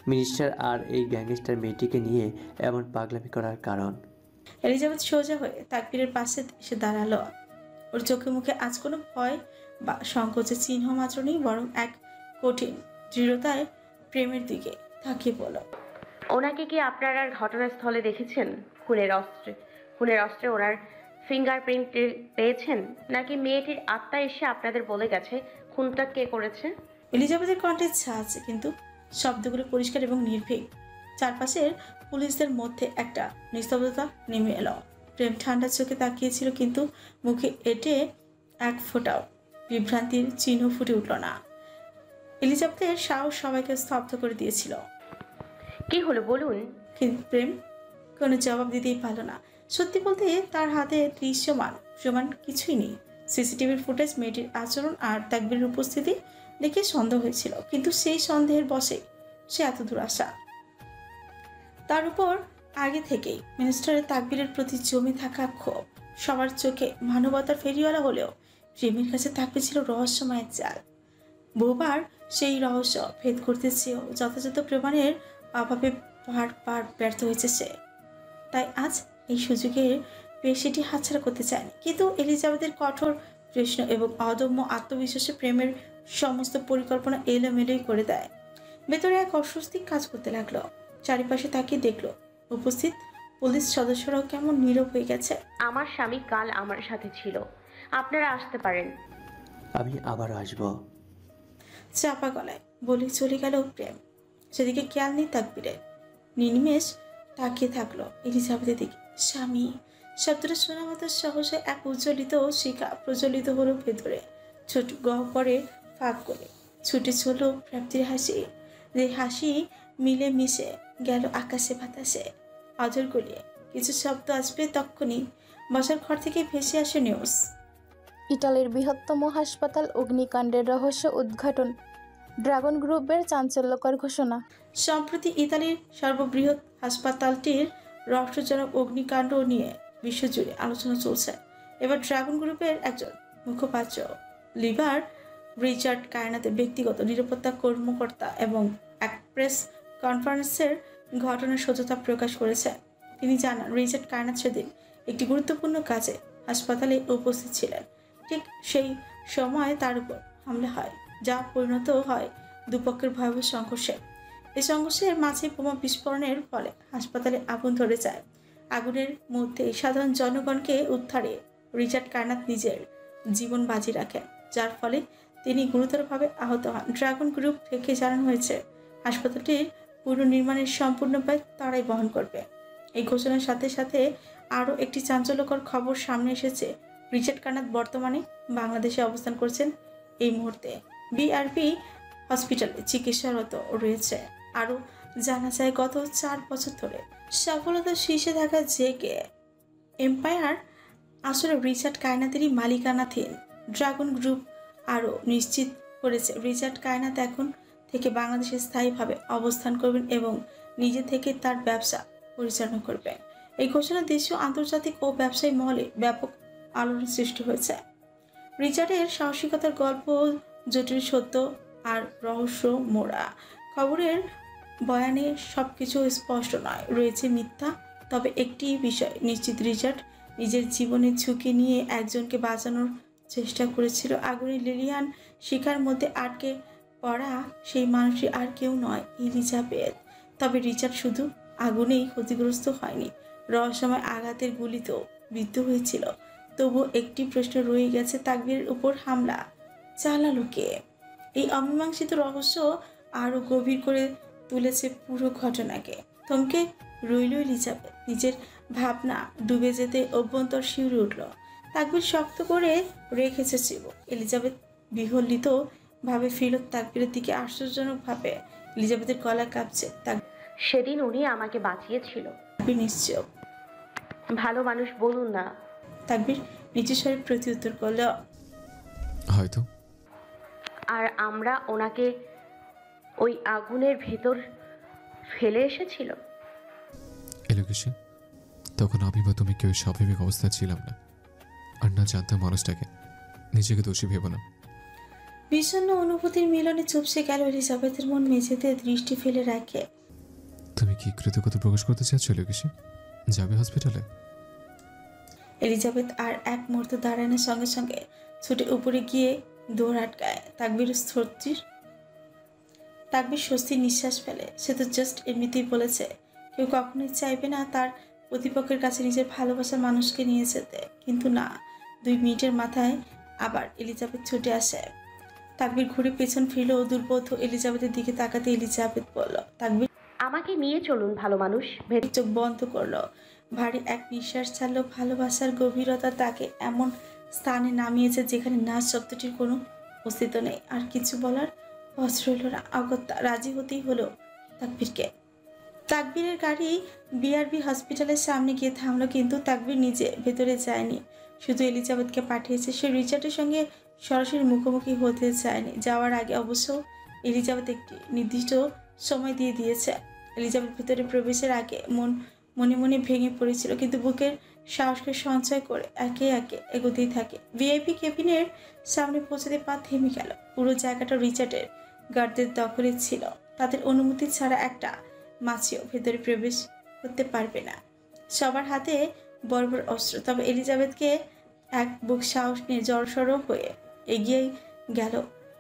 মিনিস্টার আর এই গ্যাংস্টার মেয়েটিকে নিয়ে এমন পাগলামি করার কারণ। এলিজাবেথ সোজা হয়ে তাকবীরের পাশে এসে দাঁড়ালো। ওর চোখে মুখে আজ কোনো ভয় বা সংকোচের চিহ্ন মাত্র নেই, বরং এক কঠিন দৃঢ়তায় প্রেমের দিকে তাকিয়ে বলল, ওনাকে কি আপনারা ঘটনাস্থলে দেখেছেন? খুনের অস্ত্রে ওনার ফিঙ্গারপ্রিন্ট পেয়েছেন, নাকি মেয়েটির আত্মা এসে আপনাদের বলে গেছে খুনটা কে করেছে? এলিজাবেথের কণ্ঠে ছাঁচ, কিন্তু শব্দগুলো পরিষ্কার এবং নির্ভীক। চারপাশের পুলিশদের মধ্যে একটা নিস্তব্ধতা নেমে এলো। প্রেম ঠান্ডা চোখে তাকিয়েছিল, কিন্তু মুখে এটে এক ফোঁটাও বিভ্রান্তির চিহ্ন ফুটে উঠল না। এলিজাবেথের সাহস সবাইকে স্তব্ধ করে দিয়েছিল। কি হলো বলুন। কিন্তু প্রেম কোনো জবাব দিতেই পারল না। সত্যি বলতে তার হাতে দৃশ্যমান কিছুই নেই। সিসিটিভির ফুটেজ, মেয়েটির আচরণ আর তাকবীরের উপস্থিতি দেখে সন্দেহ হয়েছিল, কিন্তু সেই সন্দেহের বশে সে এত দূর আসা। তার উপর আগে থেকেই মিনিস্টারের তাকবীরের প্রতি জমে থাকা ক্ষোভ। সবার চোখে মানবতার ফেরিওয়ালা হলেও প্রেমের কাছে তাকবীর ছিল রহস্যময়ের জাল। বহুবার সেই রহস্য ভেদ করতে চেয়েও যথাযথ প্রমাণের অভাবে বারবার ব্যর্থ হয়েছে সে। তাই আজ এই সুযোগের পেশিটি হাতছাড়া করতে চায়নি। কিন্তু এলিজাবেথের কঠোর প্রশ্ন এবং অদম্য আত্মবিশ্বাসে প্রেমের সমস্ত পরিকল্পনা এলোমেলোই করে দেয়। ভেতরে এক অস্বস্তি কাজ করতে লাগলো। চারিপাশে তাকিয়ে দেখলো উপস্থিত পুলিশ সদস্যরাও কেমন নীরব হয়ে গেছে। আমার স্বামী কাল আমার সাথে ছিল, আপনারা আসতে পারেন। আমি আবার আসবো, চাপা গলায় বলে চলে গেল প্রেম। সেদিকে খেয়াল নেই তাকবীরের। নিনিমেষ তাকিয়ে থাকলো এলিজাবেথের দিকে। স্বামী শব্দটা শোনা মতো সহজে এক উজ্জ্বলিত শিখা প্রজ্বলিত হলো ভেতরে। ছোট গহ্বরে ফাঁক করে ছুটে চলল প্রাপ্তির হাসি। যে হাসি মিলে মিশে গেল আকাশে বাতাসে। অজর গলিয়ে কিছু শব্দ আসবে, তক্ষুনি বসার ঘর থেকে ভেসে আসে নিউজ। ইটালির বৃহত্তম হাসপাতাল অগ্নিকাণ্ডের রহস্য উদ্ঘাটন। ড্রাগন গ্রুপের চাঞ্চল্যকর ঘোষণা। সম্প্রতি ইতালির সর্ববৃহৎ হাসপাতালটির রহস্যজনক অগ্নিকাণ্ড নিয়ে বিশ্বজুড়ে আলোচনা চলছে। এবার ড্রাগন গ্রুপের একজন মুখপাত্র লিভার রিচার্ড কায়নাতের ব্যক্তিগত নিরাপত্তা কর্মকর্তা এবং এক প্রেস কনফারেন্সের ঘটনার সত্যতা প্রকাশ করেছে। তিনি জানান, রিচার্ড কায়নাত সেদিন একটি গুরুত্বপূর্ণ কাজে হাসপাতালে উপস্থিত ছিলেন। ঠিক সেই সময় তার উপর হামলা হয়, যা পরিণত হয় দুপক্ষের ভয়াবহ সংঘর্ষে। এই সংঘর্ষের মাঝে বোমা বিস্ফোরণের ফলে হাসপাতালে আগুন ধরে যায়। আগুনের মধ্যে সাধারণ জনগণকে উদ্ধারে রিচার্ড কায়নাত নিজের জীবন বাজি রাখেন, যার ফলে তিনি গুরুতরভাবে আহত হন। ড্রাগন গ্রুপ থেকে জানানো হয়েছে হাসপাতালটির পুনর্নির্মাণের সম্পূর্ণ ব্যয় তারাই বহন করবে। এই ঘোষণার সাথে সাথে আরও একটি চাঞ্চল্যকর খবর সামনে এসেছে। রিচার্ড কায়নাত বর্তমানে বাংলাদেশে অবস্থান করছেন। এই মুহূর্তে বিআরপি হসপিটালে চিকিৎসারত রয়েছে। আরও জানা যায় গত 4 বছর ধরে সফলতার শীর্ষে থাকা জেকে এম্পায়ার আসলে রিচার্ড কায়নাতেরই মালিকানাধীন। ড্রাগন গ্রুপ আরও নিশ্চিত করেছে রিচার্ড কায়নাত এখন থেকে বাংলাদেশে স্থায়ীভাবে অবস্থান করবেন এবং নিজে থেকে তার ব্যবসা পরিচালনা করবেন। এই ঘোষণা দেশীয়, আন্তর্জাতিক ও ব্যবসায়ী মহলে ব্যাপক আলোড়ন সৃষ্টি হয়েছে। রিচার্ডের সাহসিকতার গল্প জটিল, সত্য আর রহস্য মোড়া। খবরের বয়ানে সবকিছু স্পষ্ট নয়, রয়েছে মিথ্যা। তবে একটি বিষয় নিশ্চিত, রিচার্ড নিজের জীবনের ঝুঁকি নিয়ে একজনকে বাঁচানোর চেষ্টা করেছিল। আগুনের লিলিয়ান শিখার মধ্যে আটকে পড়া সেই মানুষটি আর কেউ নয়, এলিজাবেথ। তবে রিচার্ড শুধু আগুনেই ক্ষতিগ্রস্ত হয়নি, রহস্যময় আঘাতের গুলিতেও বিদ্ধ হয়েছিল। তবু একটি প্রশ্ন রয়ে গেছে, তাকবীরের উপর হামলা চালালো কে? এই অমীমাংসিত রহস্য আরও গভীর করে তুলেছে পুরো ঘটনাকে। থমকে রইল এলিজাবেথ, নিজের ভাবনা ডুবে যেতে অভ্যন্তর শিউরে উঠল। তাকবীর শক্ত করে রেখেছে চিবুক। এলিজাবেথ বিহ্বলিত ভাবে ফিরল তাকবীরের দিকে। আশ্চর্যজনকভাবে এলিজাবেথের গলা কাঁপছে। সেদিন উনি আমাকে বাঁচিয়েছিল। তাকবীর নিশ্চয় ভালো মানুষ বলুন না। তাকবীর নিচু স্বরে প্রত্যুত্তর করল, হয়তো। আর আমরা ওনাকে ওই আগুনের ভেতর ফেলে এসেছিল। এলোকেশে তখন আমি বা তুমি কেউ স্বাভাবিক অবস্থায় ছিলাম না, আর না জানতাম মানুষটাকে। নিজেকে দোষী ভেব না। বিষণ্ণ অনুভূতির মিলনে চুপসে গেল এলিজাবেথের মন। মেঝেতে দৃষ্টি ফেলে রাখে। তুমি কি কৃতজ্ঞতা প্রকাশ করতে চাচ্ছ এলোকেশে? যাবে হসপিটালে? এলিজাবেথ আর এক মুহূর্ত দাঁড়ানোর সঙ্গে সঙ্গে ছুটে উপরে গিয়ে দৌড় আটকায়। তাকবীর স্বস্তির নিঃশ্বাস ফেলে। সে তো জাস্ট এমনিতেই বলেছে, কেউ কখনোই চাইবে না তার প্রতিপক্ষের কাছে নিজের ভালোবাসার মানুষকে নিয়ে যেতে। কিন্তু না, 2 মিনিটের মাথায় আবার এলিজাবেথ ছুটে আসে। তাকবীর ঘুরে পেছন ফিরল ও দুর্বোধ্য এলিজাবেথের দিকে তাকাতে এলিজাবেথ বলল, তাকবীর আমাকে নিয়ে চলুন ভালো মানুষ। চোখ বন্ধ করলো, ভারী এক নিঃশ্বাস ছাড়লো। ভালোবাসার গভীরতা তাকে এমন স্থানে নামিয়েছে যেখানে না শব্দটির কোনো অস্তিত্ব নেই। আর কিছু বলার পথ রইল না। অগত্যা রাজি হতেই হলো তাকবীরকে। তাকবীরের গাড়ি বিআরবি হসপিটালের সামনে গিয়ে থামলো, কিন্তু তাকবীর নিজে ভেতরে যায়নি, শুধু এলিজাবেথকে পাঠিয়েছে। সে রিচার্ডের সঙ্গে সরাসরি মুখোমুখি হতে চায়নি। যাওয়ার আগে অবশ্য এলিজাবেথ একটি নির্দিষ্ট সময় দিয়ে দিয়েছে। এলিজাবেথ ভেতরে প্রবেশের আগে মনে মনে ভেঙে পড়েছিল, কিন্তু বুকের সাহসকে সঞ্চয় করে একে একে এগোতেই থাকে। ভিআইপি কেবিনের সামনে পৌঁছাতে পা থেমে গেল। পুরো জায়গাটা রিচার্ডের গার্ডদের দখলে ছিল। তাদের অনুমতি ছাড়া একটা মাছিও ভেতরে প্রবেশ করতে পারবে না। সবার হাতে বড় বড় অস্ত্র। তবে এলিজাবেথকে এক বুক সাহস নিয়ে জড়সড় হয়ে এগিয়ে গেল।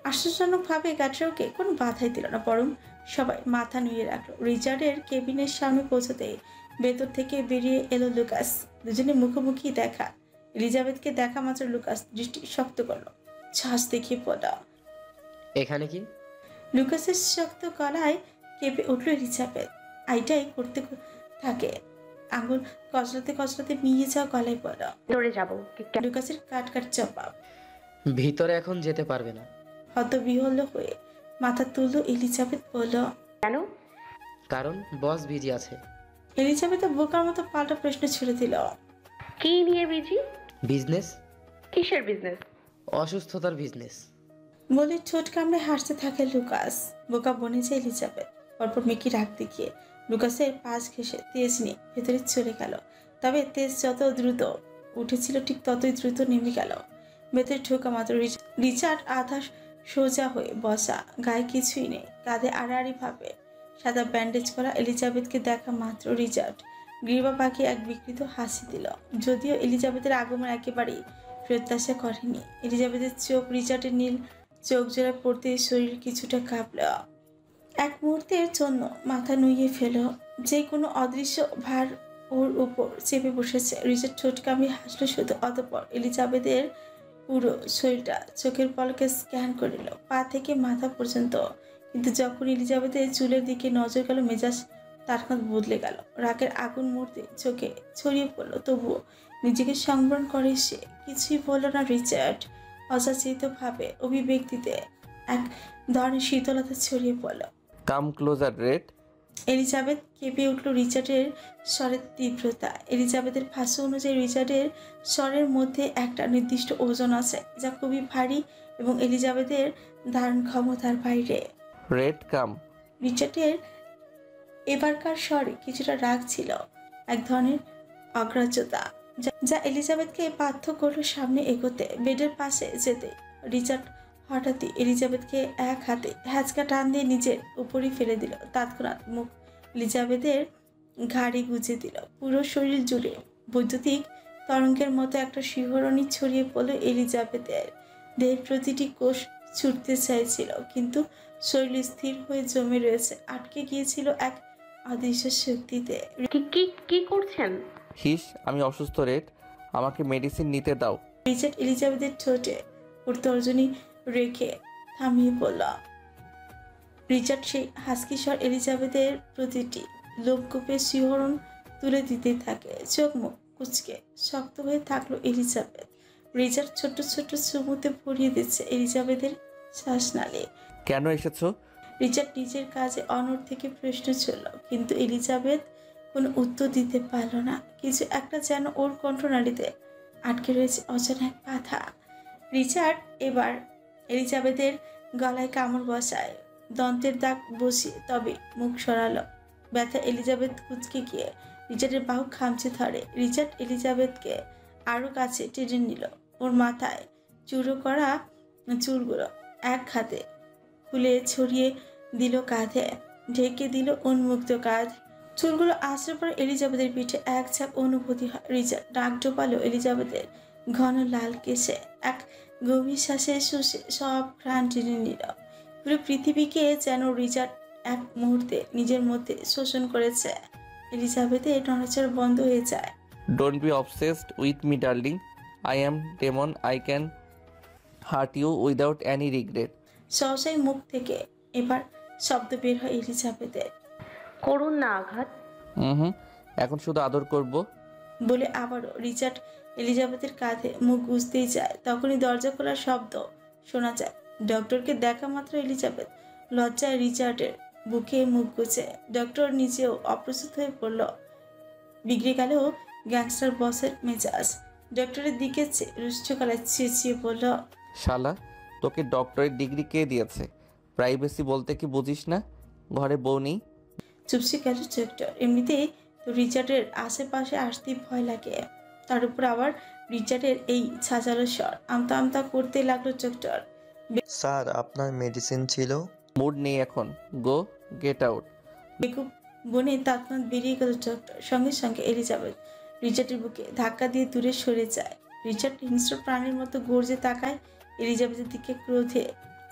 আশ্চর্যজনকভাবে গার্ডরাওকে কোনো বাধাই দিল না, বরং সবাই মাথা নুয়ে রাখলো। রিচার্ডের কেবিনের সামনে পৌঁছতেই ভেতর থেকে বেরিয়ে এলো লুকাস। দুজনে মুখোমুখি দেখা। এলিজাবেথকে দেখা মাত্র লুকাস দৃষ্টি শক্ত করলো, ছাস দেখিয়ে পড়ল, এখানে কি? লুকাসের শক্ত গলায় কেঁপে উঠল এলিজাবেথ। আইটাই করতে থাকে, আঙুল কচলাতে কচলাতে মিয়ে যাওয়া গলায় পড়ল, ধরে যাব। লুকাসের কাট কাট জবাব। ভিতরে এখন যেতে পারবে না। হতবিহ্বল হয়ে মাথা তুলল এলিজাবেথ। বলল, কেন? কারণ বস বিজি আছে। এলিজাবেথ বোকার মতো পাল্টা প্রশ্ন ছুড়ে দিল, কি নিয়ে বিজি? বিজনেস। কিসের বিজনেস? অসুস্থতার বিজনেস। বলে ঠোঁট কামড়ে হাসতে থাকে লুকাস। বোকা বনে যায় এলিজাবেথ। পরপর মেকি রাগ দেখিয়ে লুকাসের পাশ ঘেঁষে তেজ নিয়ে ভেতরে চলে গেল। তবে তেজ যত দ্রুত উঠেছিল ঠিক ততই দ্রুত নেমে গেল। ভেতরে ঢোকা মাত্র রিচার্ড আধা সোজা হয়ে বসা, গায়ে কিছুই নেই, কাঁধে আড়াআড়ি ভাবে সাদা ব্যান্ডেজ করা। এলিজাবেথকে দেখা মাত্র রিচার্ড গ্রীবা পাখি এক বিকৃত হাসি দিল। যদিও এলিজাবেথের আগমন একেবারেই প্রত্যাশা করেনি। এলিজাবেথের চোখ রিচার্ডের নীল চোখ জোড়া পড়তে শরীর কিছুটা কাঁপল। এক মুহূর্তের জন্য মাথা নুইয়ে ফেল, যে কোনো অদৃশ্য ভার ওর উপর চেপে বসেছে। রিচার্ড ঠোঁট কামড়ে হাসলো শুধু। অতঃপর এলিজাবেথের পুরো শরীরটা চোখের পলকে স্ক্যান করিল, পা থেকে মাথা পর্যন্ত। কিন্তু যখন এলিজাবেথের চুলের দিকে নজর গেল, মেজাজ তাৎক্ষণিক বদলে গেল। রাগের আগুন মুহূর্তে চোখে ছড়িয়ে পড়ল, তবুও নিজেকে সংবরণ করে সে কিছুই বলল না। রিচার্ড অযাচিত ভাবে অভিব্যক্তিতে এক ধরনের শীতলতা ছড়িয়ে পড়ল। কাম ক্লোজার রেড। এলিজাবেথ কেঁপে উঠল রিচার্ডের স্বরের তীব্রতা। এলিজাবেথের ভাষ্য অনুযায়ী রিচার্ডের স্বরের মধ্যে একটা নির্দিষ্ট ওজন আছে যা খুবই ভারী এবং এলিজাবেথের ধারণ ক্ষমতার বাইরে। রেড কাম। রিচার্ডের এবারকার স্বরে কিছুটা রাগ ছিল, এক ধরনের অগ্রাহ্যতা যা এলিজাবেথকে বাধ্য করলো সামনে এগোতে। বেডের পাশে যেতে রিচার্ড হঠাৎই এলিজাবেথকে এক হাতে হ্যাচকা টান দিয়ে নিজের উপরই ফেলে দিল। তৎক্ষণাৎ মুখ এলিজাবেথের ঘাড়ে গুজে দিল। পুরো শরীর জুড়ে বৈদ্যুতিক তরঙ্গের মতো একটা শিহরণী ছড়িয়ে পড়ল এলিজাবেথের। দেহের প্রতিটি কোষ ছুটতে চাইছিল, কিন্তু শরীর স্থির হয়ে জমে রয়েছে, আটকে গিয়েছিল এক অদৃশ্য শক্তিতে। কি করছেন? হিস, আমি অসুস্থ রেড, আমাকে মেডিসিন নিতে দাও। রিচার্ড এলিজাবেথের ঠোঁটে ওর তর্জনী রেখে থামিয়ে পড়ল। রিচার্ড সেই হাস্কি স্বর এলিজাবেথের প্রতিটি লোমকূপে শিহরণ তুলে দিতে থাকে। চোখ মুখ কুচকে শক্ত হয়ে থাকলো এলিজাবেথ। রিচার্ড ছোট ছোট চুমুতে ভরিয়ে দিচ্ছে এলিজাবেথের শ্বাসনালী। কেন এসেছো? রিচার্ড নিজের কাজে অনড় থেকে প্রশ্ন ছিল, কিন্তু এলিজাবেথ কোনো উত্তর দিতে পারল না। কিছু একটা যেন ওর কণ্ঠনালীতে আটকে রয়েছে, অজানা এক বাধা। রিচার্ড এবার এলিজাবেথের গলায় কামড় বসায়, দন্তের দাগ বসিয়ে তবে মুখ সরালো। ব্যথা এলিজাবেথ কুচকে গিয়ে রিচার্ডের বাহু খামচে ধরে। রিচার্ড এলিজাবেথকে আরও কাছে টেনে নিল। ওর মাথায় চুরো করা চুলগুলো এক হাতে খুলে ছড়িয়ে দিল কাঁধে, ঢেকে দিল উন্মুক্ত কাঁধ। চুলগুলো আছড়ে পড়ে এলিজাবেথের পিঠে এক ছাপ অনুভূতি হয়। রিচার্ড ডাক ডোবালো এলিজাবেথের ঘন লাল কেশে। এক গভীর শ্বাসে শুষে সব প্রাণ টেনে নিল। পুরো পৃথিবীকে যেন রিচার্ড এক মুহূর্তে নিজের মধ্যে শোষণ করেছে। এলিজাবেথের নড়াচড়া বন্ধ হয়ে যায়। Don't be obsessed with me darling, I am demon, I can hurt you without any regret. সহসাই মুখ থেকে এবার শব্দ বের হয় এলিজাবেথের। করুন না আঘাত। এখন শুধু আদর করব বলে আবারও রিচার্ড এলিজাবেথের কাঁধে মুখ গুজতেই যায়। তখনই দরজা খোলার শব্দ শোনা যায়। ডক্টরকে দেখা মাত্র এলিজাবেথ লজ্জায় রিচার্ডের বুকে মুখ গুছে। ডক্টর নিজেও অপ্রস্তুত হয়ে পড়ল। বিগড়ে গেল গ্যাংস্টার বসের মেজাজ। ডক্টরের দিকে রুষ্ট গলায় চেঁচিয়ে বলল, শালা, তোকে ডক্টরের ডিগ্রি কে দিয়েছে? প্রাইভেসি বলতে কি বুঝিস না? ঘরে বউ নেই? চুপসে গেল ডক্টর। এমনিতেই তো রিচার্ডের আশেপাশে আসতেই ভয় লাগে, তার উপর আবার রিচার্ডের এই ছাজালো স্বর। আমতা আমতা করতে লাগলো ডক্টর। স্যার, আপনার মেডিসিন ছিল। মুড নেই এখন, গো গেট আউট। বেকুব বনে তৎক্ষণাৎ বেরিয়ে গেল ডক্টর। সঙ্গে সঙ্গে এলিজাবেথ রিচার্ডের বুকে ধাক্কা দিয়ে দূরে সরে যায়। রিচার্ড হিংস্র প্রাণীর মতো গর্জে তাকায় এলিজাবেথের দিকে। ক্রোধে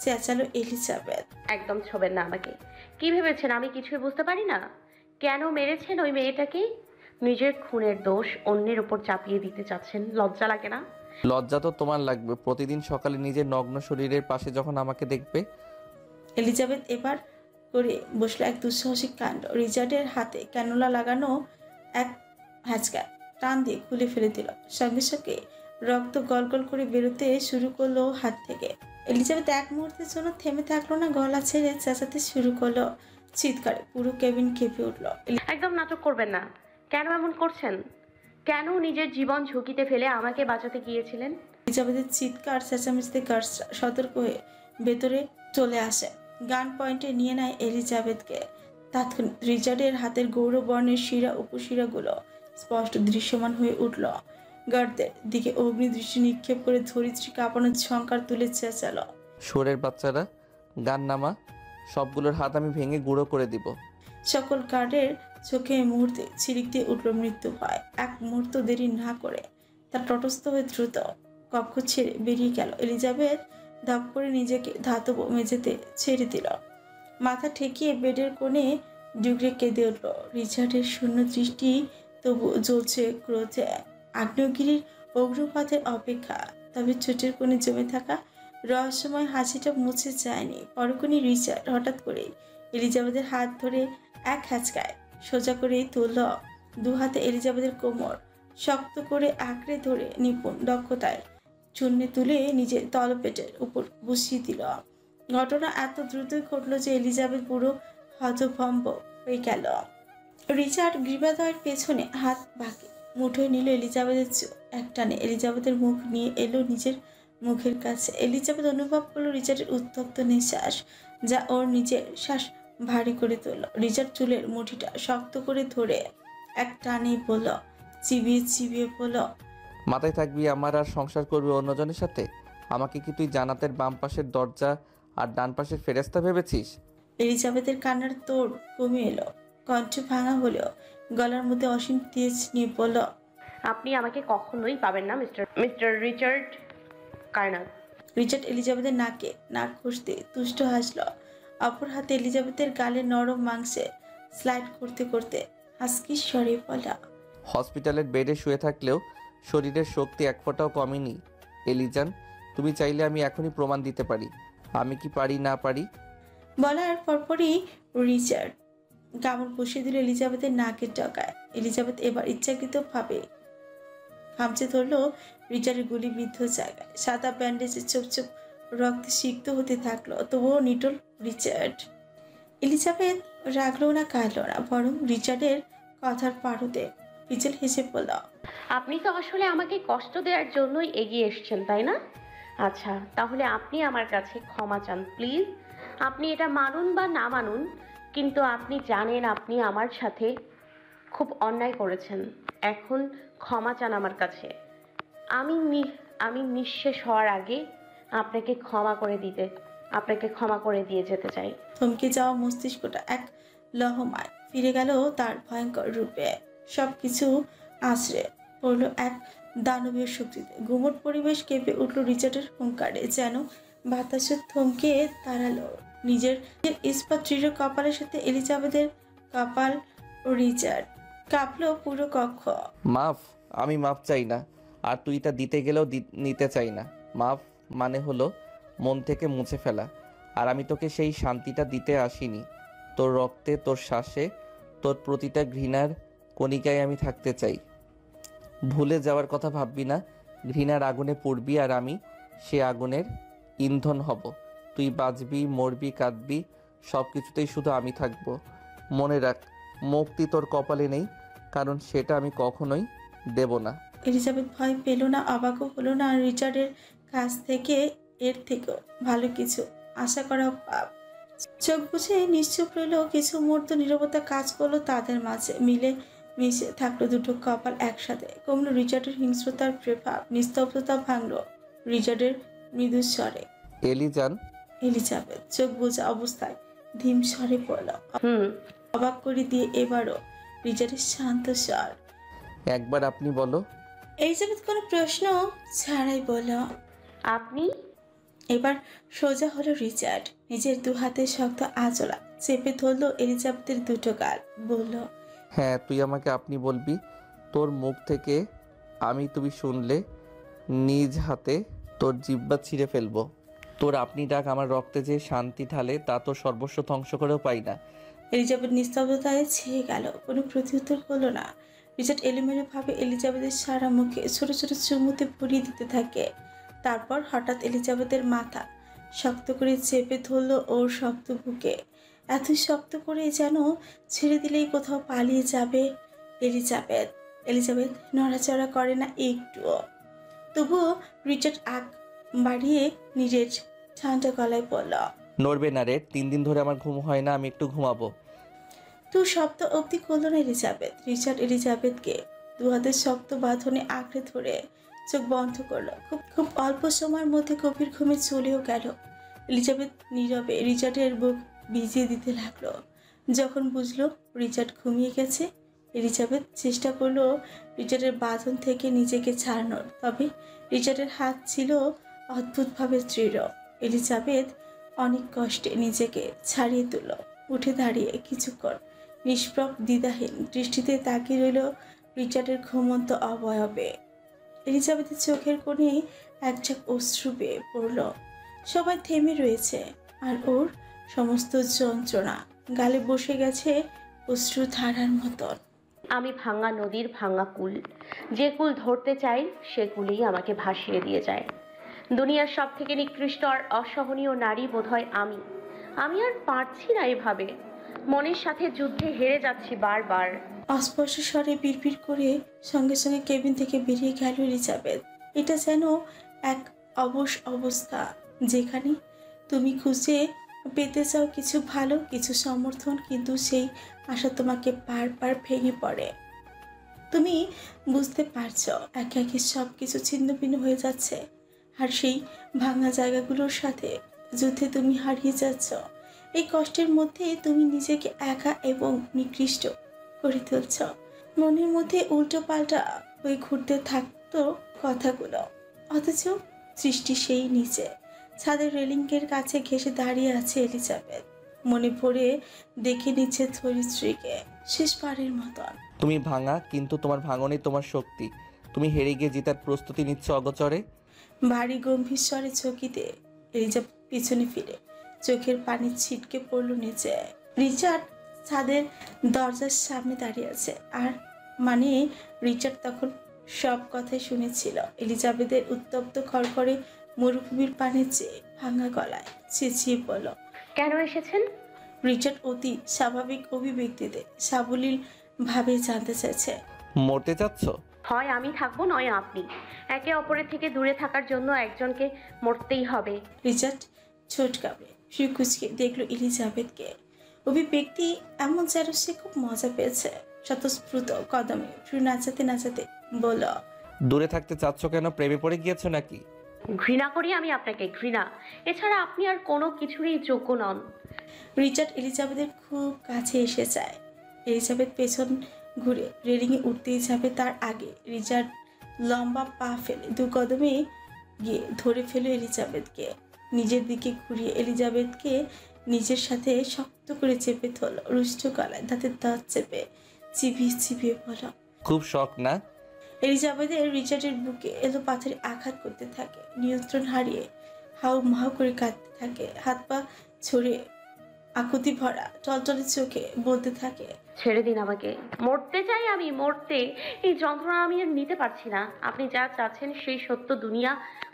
চেঁচালো এলিজাবেথ, একদম ছবেন না আমাকে। কি ভেবেছেন আমি কিছুই বুঝতে পারি না? কেন মেরেছেন ওই মেয়েটাকে? নিজের খুনের দোষ অন্যের উপর চাপিয়ে দিতে চাচ্ছেন, লজ্জা লাগে না? লজ্জা তো তোমার লাগবে, প্রতিদিন সকালে নিজের নগ্ন শরীরের পাশে যখন আমাকে দেখবে। এলিজাবেথ এবার করে বসলো এক দুঃসাহসিক কাণ্ড। রিচার্ডের হাতে ক্যানোলা লাগানো এক হ্যাচকা টান দিয়ে খুলে ফেলে দিল। সঙ্গে সঙ্গে রক্ত গলগল করে বেরোতে শুরু করলো হাত থেকে। এলিজাবেথ এক মুহূর্তের জন্য থেমে থাকলো না, গলা ছেড়ে চেঁচাতে শুরু করলো। চিৎকারে পুরো কেবিন কেঁপে উঠলো। একদম নাটক করবেন না। কেন এমন করছেন? কেন নিজের জীবন ঝুঁকিতে ফেলে আমাকে বাঁচাতে গিয়েছিলেন? এলিজাবেথের চিৎকার চেঁচামেচিতে গার্ডসরা সতর্ক হয়ে ভেতরে চলে আসে। গান পয়েন্টে নিয়ে নেয় এলিজাবেথকে। তৎক্ষণাৎ রিচার্ডের হাতের গৌরবর্ণের শিরা উপশিরাগুলো স্পষ্ট দৃশ্যমান হয়ে উঠল। গার্ডদের দিকে অগ্নিদৃষ্টি নিক্ষেপ করে ধরিত্রী কাঁপানোর ঝঙ্কার তুলে চেঁচালো, শোরের বাচ্চারা, গান নামা, সবগুলোর হাত আমি ভেঙে গুঁড়ো করে দিব। সকল গার্ডের চোখে মুহূর্তে ছিরিক দিয়ে উঠল মৃত্যু ভয়। এক মুহূর্ত দেরি না করে তার তটস্থ হয়ে দ্রুত কক্ষ ছেড়ে বেরিয়ে গেল। এলিজাবেথ ধপ করে নিজেকে ধাতব মেঝেতে ছেড়ে দিল, মাথা ঠেকিয়ে বেডের কোণে ডুগরে কেঁদে উঠল। রিচার্ডের শূন্য দৃষ্টি তবু জ্বলছে ক্রোধে, আগ্নেয়গিরির অগ্রপাতের অপেক্ষা। তবে ছোটের কোণে জমে থাকা রহস্যময় হাসিটা মুছে যায়নি। পরক্ষণে রিচার্ড হঠাৎ করে এলিজাবেথের হাত ধরে এক হ্যাচকায় সোজা করে তুলল। দু হাতে এলিজাবেথের কোমর শক্ত করে আঁকড়ে ধরে নিপুণ দক্ষতায় চুন্নি তুলে নিজের তলপেটের উপর বসিয়ে দিল। ঘটনা এত দ্রুতই ঘটল যে এলিজাবেথ পুরো হতভম্ব হয়ে গেল। রিচার্ড গ্রীবাদয়ের পেছনে হাত বাঁকে মুঠোয় নিল এলিজাবেথের চোখ। একটানে এলিজাবেথের মুখ নিয়ে এলো নিজের মুখের কাছে। এলিজাবেথ অনুভব করলো রিচার্ডের উত্তপ্ত নিঃশ্বাস, যা ওর নিজের শ্বাস ভারী করে তুলল। রিচার্ড চুলের মুঠিটা শক্ত করে ধরে এক টানে বলল, চিবিয়ে চিবিয়ে বলল, মাথায় থাকবি আমার আর সংসার করবি অন্যজনের সাথে? আমাকে কি তুই জান্নাতের বাম পাশের দরজা আর ডান পাশের ফেরেস্তা ভেবেছিস? এলিজাবেথের কান্নার তোড় কমে এলো, কণ্ঠ ভাঙা হলেও গলার মধ্যে অসীম তেজ নিয়ে বলল, আপনি আমাকে কখনোই পাবেন না মিস্টার রিচার্ড কায়নাত। রিচার্ড এলিজাবেথের নাকে নাক ঘষতে তুষ্ট হাসল, অপর হাতে এলিজাবেথের গালে নরম মাংসে স্লাইড করতে করতে হাসকি স্বরে বলা, হসপিটালের বেডে শুয়ে থাকলেও শরীরের শক্তি এক ফোঁটাও কমেনি। এলিজান, তুমি চাইলে আমি এখনই প্রমাণ দিতে পারি আমি কি পারি না পারি। বলার পরপরই রিচার্ড কামড় বসিয়ে দিল এলিজাবেথের নাকের ডগায়। এলিজাবেথ এবার ইচ্ছাকৃতভাবে খামচে ধরলো রিচার্ডের গুলিবিদ্ধ জায়গায়। সাদা ব্যান্ডেজে চোপ চোপ রক্তে সিক্ত হতে থাকলো, তবুও নিটল রিচার্ড। এলিজাবেথ রাগলো না কাঁদলো না, বরং রিচার্ডের কথার পারদে পিছল হেসে বলল, আপনি তো আসলে আমাকে কষ্ট দেওয়ার জন্যই এগিয়ে এসেছেন, তাই না? আচ্ছা, তাহলে আপনি আমার কাছে ক্ষমা চান প্লিজ। আপনি এটা মানুন বা না মানুন, কিন্তু আপনি জানেন আপনি আমার সাথে খুব অন্যায় করেছেন। এখন ক্ষমা চান আমার কাছে। আমি নিঃশেষ হওয়ার আগে আপনাকে ক্ষমা করে দিয়ে যেতে চাই। থমকে যাওয়া মস্তিষ্কটা এক লহমায় ফিরে গেল তার ভয়ঙ্কর রূপে। সবকিছু আছড়ে পড়ল এক দানবীয় শক্তিতে। গুমট পরিবেশ কেঁপে উঠল রিচার্ডের হুঙ্কারে, যেন বাতাসে থমকে দাঁড়ালো নিজের ইস্পাত দৃঢ় কপালের সাথে এলিজাবেথের কপাল। রিচার্ড কাঁপলো পুরো কক্ষ। মাফ, আমি মাফ চাই না, আর তুই তা দিতে গেলেও নিতে চাই না। মাফ মানে হলো মন থেকে মুছে ফেলা, আর আমি তোকে সেই শান্তিটা দিতে আসিনি। তোর রক্তে, তোর শ্বাসে, তোর প্রতিটা ঘৃণার কণিকায় আমি থাকতে চাই। ভুলে যাওয়ার কথা ভাববি না। ঘৃণার আগুনে পড়বি আর আমি সে আগুনের ইন্ধন হব। তুই বাঁচবি, মরবি, কাঁদবি, সব কিছুতেই শুধু আমি থাকবো। মনে রাখ, মুক্তি তোর কপালে নেই, কারণ সেটা আমি কখনোই দেব না। এলিজাবেথ ভয় পেল না, অবাকও হলো না। রিচার্ডের কাছ থেকে এর থেকেও ভালো কিছু আশা করা পাপ। চোখ বুঝে নিশ্চুপ রইল। কিছু মুহূর্ত নীরবতা কাজ করলো তাদের মাঝে। মিলে মিশে থাকলো দুটো কপাল একসাথে। কমলো রিচার্ডের হিংস্রতার প্রভাব। নিস্তব্ধতা ভাঙলো রিচার্ডের মৃদু স্বরে। এলিজান। এলিজাবেথ চোখ বোঝা অবস্থায় ধীম স্বরে পড়ল। অবাক করে দিয়ে এবারও রিচার্ডের শান্ত স্বর। একবার আপনি বলো। এলিজাবেথ কোনো প্রশ্ন ছাড়াই বলল, আপনি। এবার সোজা হলো রিচার্ড। নিজের দু হাতে শক্ত আঁচলা চেপে ধরলো এলিজাবেথের দুটো গাল। বলল, হ্যাঁ, তুই আমাকে আপনি বলবি। তোর মুখ থেকে আমি তুমি শুনলে নিজ হাতে তোর জিহ্বা ছিঁড়ে ফেলবো। তোর আপনি ডাক আমার রক্তে যে শান্তি ঢালে, তা তোর সর্বস্ব ধ্বংস করেও পাই না। এলিজাবেথ নিস্তব্ধতায় ছেয়ে গেল, কোনো প্রত্যুত্তর করলো না। রিচার্ড এলোমেলো ভাবে এলিজাবেথের সারা মুখে ছোট ছোট চুমুতে ভরিয়ে দিতে থাকে। তারপর হঠাৎ এলিজাবেথের মাথা শক্ত করে চেপে ধরল ওর শক্ত বুকে, এত শক্ত করে যেন ছেড়ে দিলেই কোথাও পালিয়ে যাবে। এলিজাবেথ নড়াচড়া করে না একটুও। তবুও রিচার্ড আগ বাড়িয়ে নিজের ঠান্ডা গলায় বলল, নড়বে না রে, 3 দিন ধরে আমার ঘুম হয় না, আমি একটু ঘুমাবো। তো শব্দ অবধি করলো না এলিজাবেথ। রিচার্ড এলিজাবেথকে দু হাতের শক্ত বাঁধনে আঁকড়ে ধরে চোখ বন্ধ করলো। খুব অল্প সময়ের মধ্যে গভীর ঘুমে চলেও গেল। এলিজাবেথ নীরবে রিচার্ডের বুক ভিজিয়ে দিতে লাগলো। যখন বুঝলো রিচার্ড ঘুমিয়ে গেছে, এলিজাবেথ চেষ্টা করলো রিচার্ডের বাঁধন থেকে নিজেকে ছাড়ানোর, তবে রিচার্ডের হাত ছিল অদ্ভুতভাবে দৃঢ়। এলিজাবেথ অনেক কষ্টে নিজেকে ছাড়িয়ে তুলল। উঠে দাঁড়িয়ে কিছুক্ষণ নিষ্প্রভ দ্বিধাহীন দৃষ্টিতে তাকিয়ে রইল রিচার্ডের ঘুমন্ত অবয়বে। এলিজাবেথের চোখের কোণে একঝাঁক অশ্রু বেয়ে পড়ল। সবাই থেমে রয়েছে, আর ওর সমস্ত যন্ত্রণা গালে বসে গেছে অশ্রু ধারার মতন। আমি ভাঙা নদীর ভাঙা কুল, যে কুল ধরতে চাই সে কুলেই আমাকে ভাসিয়ে দিয়ে যায়। দুনিয়ার সব থেকে নিকৃষ্ট আর অসহনীয় নারী বোধহয় আমি। আমি আর পারছি না এভাবে, মনের সাথে যুদ্ধে হেরে যাচ্ছি বারবার। অস্পষ্ট স্বরে বিড়বিড় করে সঙ্গে সঙ্গে কেবিন থেকে বেরিয়ে গেল এলিজাবেথ। এটা যেন এক অবশ অবস্থা, যেখানে তুমি খুঁজে পেতে চাও কিছু ভালো, কিছু সমর্থন, কিন্তু সেই আশা তোমাকে বারবার ভেঙে পড়ে। তুমি বুঝতে পারছো একে একে সব কিছু ছিন্ন ভিন্ন হয়ে যাচ্ছে, আর সেই ভাঙা জায়গাগুলোর সাথে যুদ্ধে তুমি হারিয়ে যাচ্ছ। এই কষ্টের মধ্যে তুমি নিজেকে একা এবং নিকৃষ্ট করে তুলছ। মনের মধ্যে উল্টো পাল্টা হয়ে ঘুরতে থাকতো কথাগুলো, অথচ সৃষ্টি সেই নিচে ছাদের রেলিংয়ের কাছে ঘেঁষে দাঁড়িয়ে আছে এলিজাবেথ। মনে পড়ে দেখে নিচ্ছে ধরিত্রীকে শেষবারের মতন। তুমি ভাঙা, কিন্তু তোমার ভাঙনই তোমার শক্তি। তুমি হেরে গিয়ে জেতার প্রস্তুতি নিচ্ছ অগচরে। ভারী গম্ভীর স্বরে চকিতে এলিজাবেথ পিছনে ফিরে চোখের পানি ছিটকে পড়ল নিচে। রিচার্ড ছাদের দরজার সামনে দাঁড়িয়ে আছে, আর মানে রিচার্ড তখন সব কথাই শুনেছিল। এলিজাবেথের উত্তপ্ত খড়খড়ে মরুভূমির পানির চেয়ে ভাঙা গলায় চেঁচিয়ে বলল, কেন এসেছেন? রিচার্ড অতি স্বাভাবিক অভিব্যক্তিতে সাবলীল ভাবে জানতে চাইছে, মরতে চাচ্ছ? হয় আমি থাকবো নয় আপনি। একে অপরের থেকে দূরে থাকার জন্য একজনকে মরতেই হবে। রিচার্ড ছোট কাঁপে শুয়ে কুচকে দেখলো এলিজাবেথকে। অভিব্যক্তি এমন যেন সে খুব মজা পেয়েছে। স্বতঃস্ফূর্ত কদমে ফ্রু নাচাতে নাচাতে বলল, দূরে থাকতে চাচ্ছ কেন? প্রেমে পড়ে গিয়েছো নাকি? ঘৃণা করি আমি আপনাকে, ঘৃণা। এছাড়া আপনি আর কোনো কিছুরই যোগ্য নন। রিচার্ড এলিজাবেথের খুব কাছে এসে যায়। এলিজাবেথ পেছন ঘুরে রেলিংয়ে উঠতেই যাবে, তার আগে রিচার্ড লম্বা পা ফেলে দু কদমে গিয়ে ধরে ফেলে এলিজাবেথকে। নিজের দিকে ঘুরিয়ে এলিজাবেথকে নিজের সাথে শক্ত করে চেপে ধরল। রুষ্ট গলায় দাঁতের দাঁত চেপে চিবিয়ে চিবিয়ে বলল, খুব শখ না? এলিজাবেথের রিচার্ডের বুকে এলো পাথরে আঘাত করতে থাকে। নিয়ন্ত্রণ হারিয়ে হাউ মাউ করে কাঁদতে থাকে। হাত পা ছড়ে আকুতি ভরা টলটলে চোখে বলতে থাকে, ছেড়ে দিন আমাকে, মরতে চাই আমি, মরতে। এই যন্ত্রণা আমি আর নিতে পারছি না। আপনি যা চাচ্ছেন সেই সত্য দুনিয়া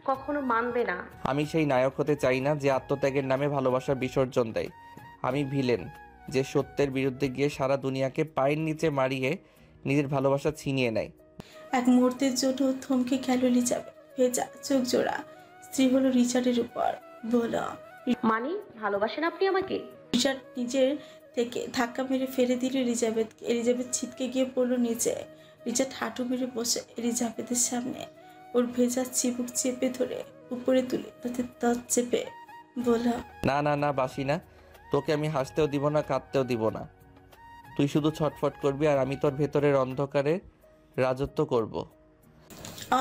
কখনো মানবে না। আমি সেই নায়ক হতে চাই না যে আত্মত্যাগের নামে ভালোবাসার বিসর্জন দেয়। আমি ভিলেন, যে সত্যের বিরুদ্ধে গিয়ে সারা দুনিয়াকে পায়ের নিচে মারিয়ে নিজের ভালোবাসা ছিনিয়ে নেয়। এক মুহূর্তের জন্য থমকে গেল এলিজাবেথ। ভেজা চোখ জোড়া স্ত্রী হলো রিচার্ডের উপর। বলল, মানে ভালোবাসেন আপনি আমাকে? রিচার্ড নিজের থেকে ধাক্কা মেরে ফেলে দিল এলিজাবেথকে। এলিজাবেথ ছিটকে গিয়ে পড়লো নিচে। রিচার্ড হাঁটু মেরে বসে এলিজাবেথের সামনে ওর ভেজা চিবুক চেপে ধরে উপরে তুলে তাতে দাঁত চেপে বলল, না না না, বাসি না। তোকে আমি হাসতেও দিব না, কাঁদতেও দিব না। তুই শুধু ছটফট করবি আর আমি তোর ভেতরের অন্ধকারে রাজত্ব করব।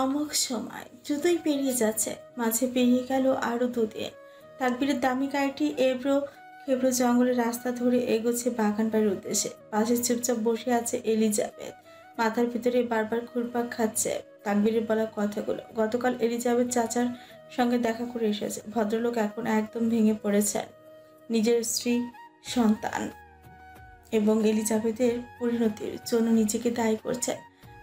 অমুক সময় দ্রুতই পেরিয়ে যাচ্ছে। মাঝে পেরিয়ে গেল আরো দুদিন। তাকবীরের দামি গাড়িটি এবড়ো খেবড়ো জঙ্গলের রাস্তা ধরে এগোচ্ছে বাগান বাড়ির উদ্দেশ্যে। পাশে চুপচাপ বসে আছে এলিজাবেথ। মাথার ভিতরে বারবার ঘুরপাক খাচ্ছে তাকবীরের বলা কথাগুলো। গতকাল এলিজাবেথ চাচার সঙ্গে দেখা করে এসেছে। ভদ্রলোক এখন একদম ভেঙে পড়েছেন। নিজের স্ত্রী, সন্তান এবং এলিজাবেথের পরিণতির জন্য নিজেকে দায়ী করছেন,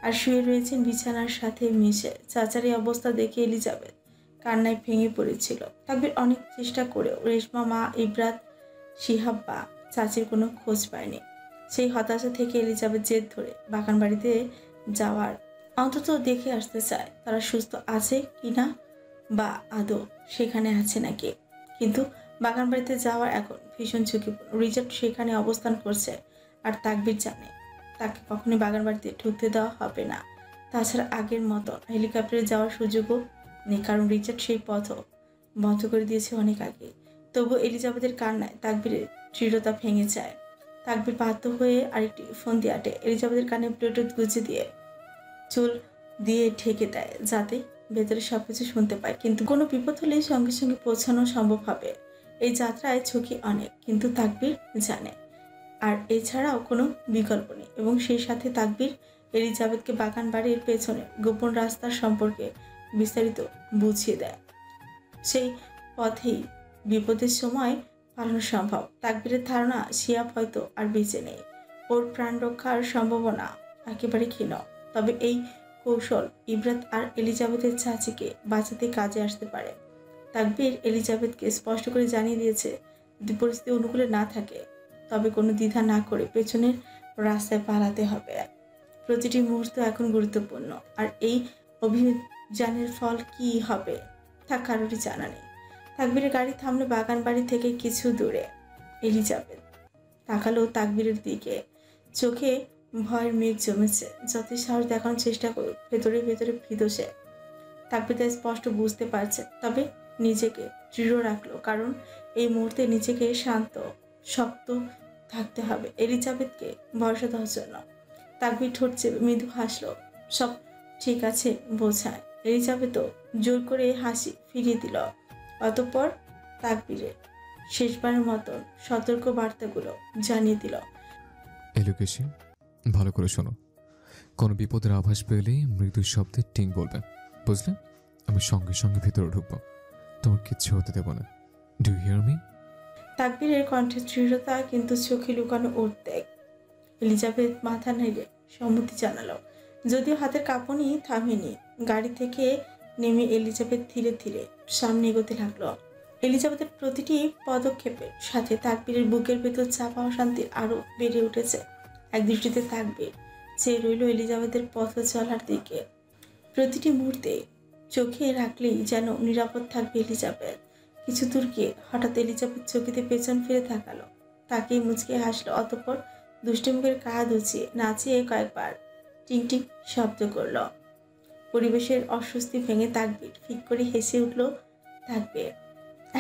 আর শুয়ে রয়েছেন বিছানার সাথে মিশে। চাচার এই অবস্থা দেখে এলিজাবেথ কান্নায় ভেঙে পড়েছিল। তাকবীর অনেক চেষ্টা করেও রেশমা, মা, ইবরাত, শিহাব বা চাচির কোনো খোঁজ পায়নি। সেই হতাশা থেকে এলিজাবেথ জেদ ধরে বাগান বাড়িতে যাওয়ার, অন্তত দেখে আসতে চায় তারা সুস্থ আছে কিনা বা আদৌ সেখানে আছে নাকি। কিন্তু বাগান বাড়িতে যাওয়ার এখন ভীষণ ঝুঁকিপূর্ণ। রিচার্ড সেখানে অবস্থান করছে, আর তাকবীর জানে তাকে কখনোই বাগান বাড়িতে ঢুকতে দেওয়া হবে না। তাছাড়া আগের মতো হেলিকপ্টারে যাওয়ার সুযোগও নেই, কারণ রিচার্ড সেই পথও বন্ধ করে দিয়েছে অনেক আগে। তবু এলিজাবেথের কান্নায় তাকবীরের দৃঢ়তা ভেঙে যায়। তাকবির বাধ্য হয়ে আরেকটি ফোন দিয়ে আটে। এলিজাবেথের কানে ব্লুটুথ গুঁজে দিয়ে চুল দিয়ে ঢেকে দেয় যাতে ভেতরে সবকিছু শুনতে পায়, কিন্তু কোনো বিপদ হলেই সঙ্গে সঙ্গে পৌঁছানো সম্ভব হবে। এই যাত্রায় ঝুঁকি অনেক, কিন্তু তাকবির জানে আর এছাড়াও কোনো বিকল্প নেই। এবং সেই সাথে তাকবির এলিজাবেথকে বাগান বাড়ির পেছনে গোপন রাস্তার সম্পর্কে বিস্তারিত বুঝিয়ে দেয়। সেই পথেই বিপদের সময় পালানো সম্ভব। তাকবীরের ধারণা শিয়াব হয়তো আর বেঁচে নেই, ওর প্রাণ রক্ষার সম্ভাবনা একেবারে ক্ষীণ। তবে এই কৌশল ইব্রাত আর এলিজাবেথের চাচিকে বাঁচাতে কাজে আসতে পারে। তাকবীর এলিজাবেথকে স্পষ্ট করে জানিয়ে দিয়েছে যদি পরিস্থিতি অনুকূলে না থাকে তবে কোনো দ্বিধা না করে পেছনের রাস্তায় পালাতে হবে। প্রতিটি মুহূর্ত এখন গুরুত্বপূর্ণ, আর এই অভিযানের ফল কি হবে তা কারোরই জানা নেই। তাকবীরের গাড়ি থামলো বাগান বাড়ি থেকে কিছু দূরে। এলিজাবেথ তাকালো তাকবীরের দিকে, চোখে ভয়ের মেঘ জমেছে। যতই সাহস দেখানোর চেষ্টা করুক ভেতরে ভেতরে ভীত সে। তাকবীর তা স্পষ্ট বুঝতে পারছে, তবে নিজেকে দৃঢ় রাখলো, কারণ এই মুহূর্তে নিজেকে শান্ত শক্ত থাকতে হবে এলিজাবেথকে ভরসা দেওয়ার জন্য। তাকবীর ঠোঁট চেপে মৃদু হাসলো, সব ঠিক আছে বোঝায়। এলিজাবেথও জোর করে হাসি ফিরিয়ে দিল। অতঃপর তাকবীরের শেষবারের মতন সতর্ক বার্তাগুলো জানিয়ে দিল। এলোকেশি, ভালো করে শোনো। কোনো বিপদের আভাস পেলেই মৃদু শব্দে টিং বলবে, বুঝলে? আমি সঙ্গে সঙ্গে ভিতরে ঢুকবো, তোমার কিচ্ছু হতে দেব না। Do you hear me? তাকবীরের কণ্ঠে দৃঢ়তা, কিন্তু চোখে লুকানো উদ্বেগ। এলিজাবেথ মাথা নেড়ে সম্মতি জানালো, যদিও হাতের কাঁপুনি থামেনি। গাড়ি থেকে নেমে এলিজাবেথ ধীরে ধীরে সামনে এগোতে লাগলো। এলিজাবেথের প্রতিটি পদক্ষেপের সাথে তাকবীরের বুকের ভেতর চাপা অশান্তি আরো বেড়ে উঠেছে। এক দৃষ্টিতে তাকবীর চেয়ে রইল এলিজাবেথের পথ চলার দিকে। প্রতিটি মুহূর্তে চোখে রাখলেই যেন নিরাপদ থাকবে এলিজাবেথ। কিছু দূর গিয়ে হঠাৎ এলিজাবেথ চকিতে পেছন ফিরে তাকালো, তাকেই মুচকে হাসলো। অতঃপর দুষ্টি মুখের কাঁধ উঁচিয়ে নাচিয়ে কয়েকবার টিং টিং শব্দ করল। পরিবেশের অস্বস্তি ভেঙে তাকবীর ফিক করে হেসে উঠল। তাকবীর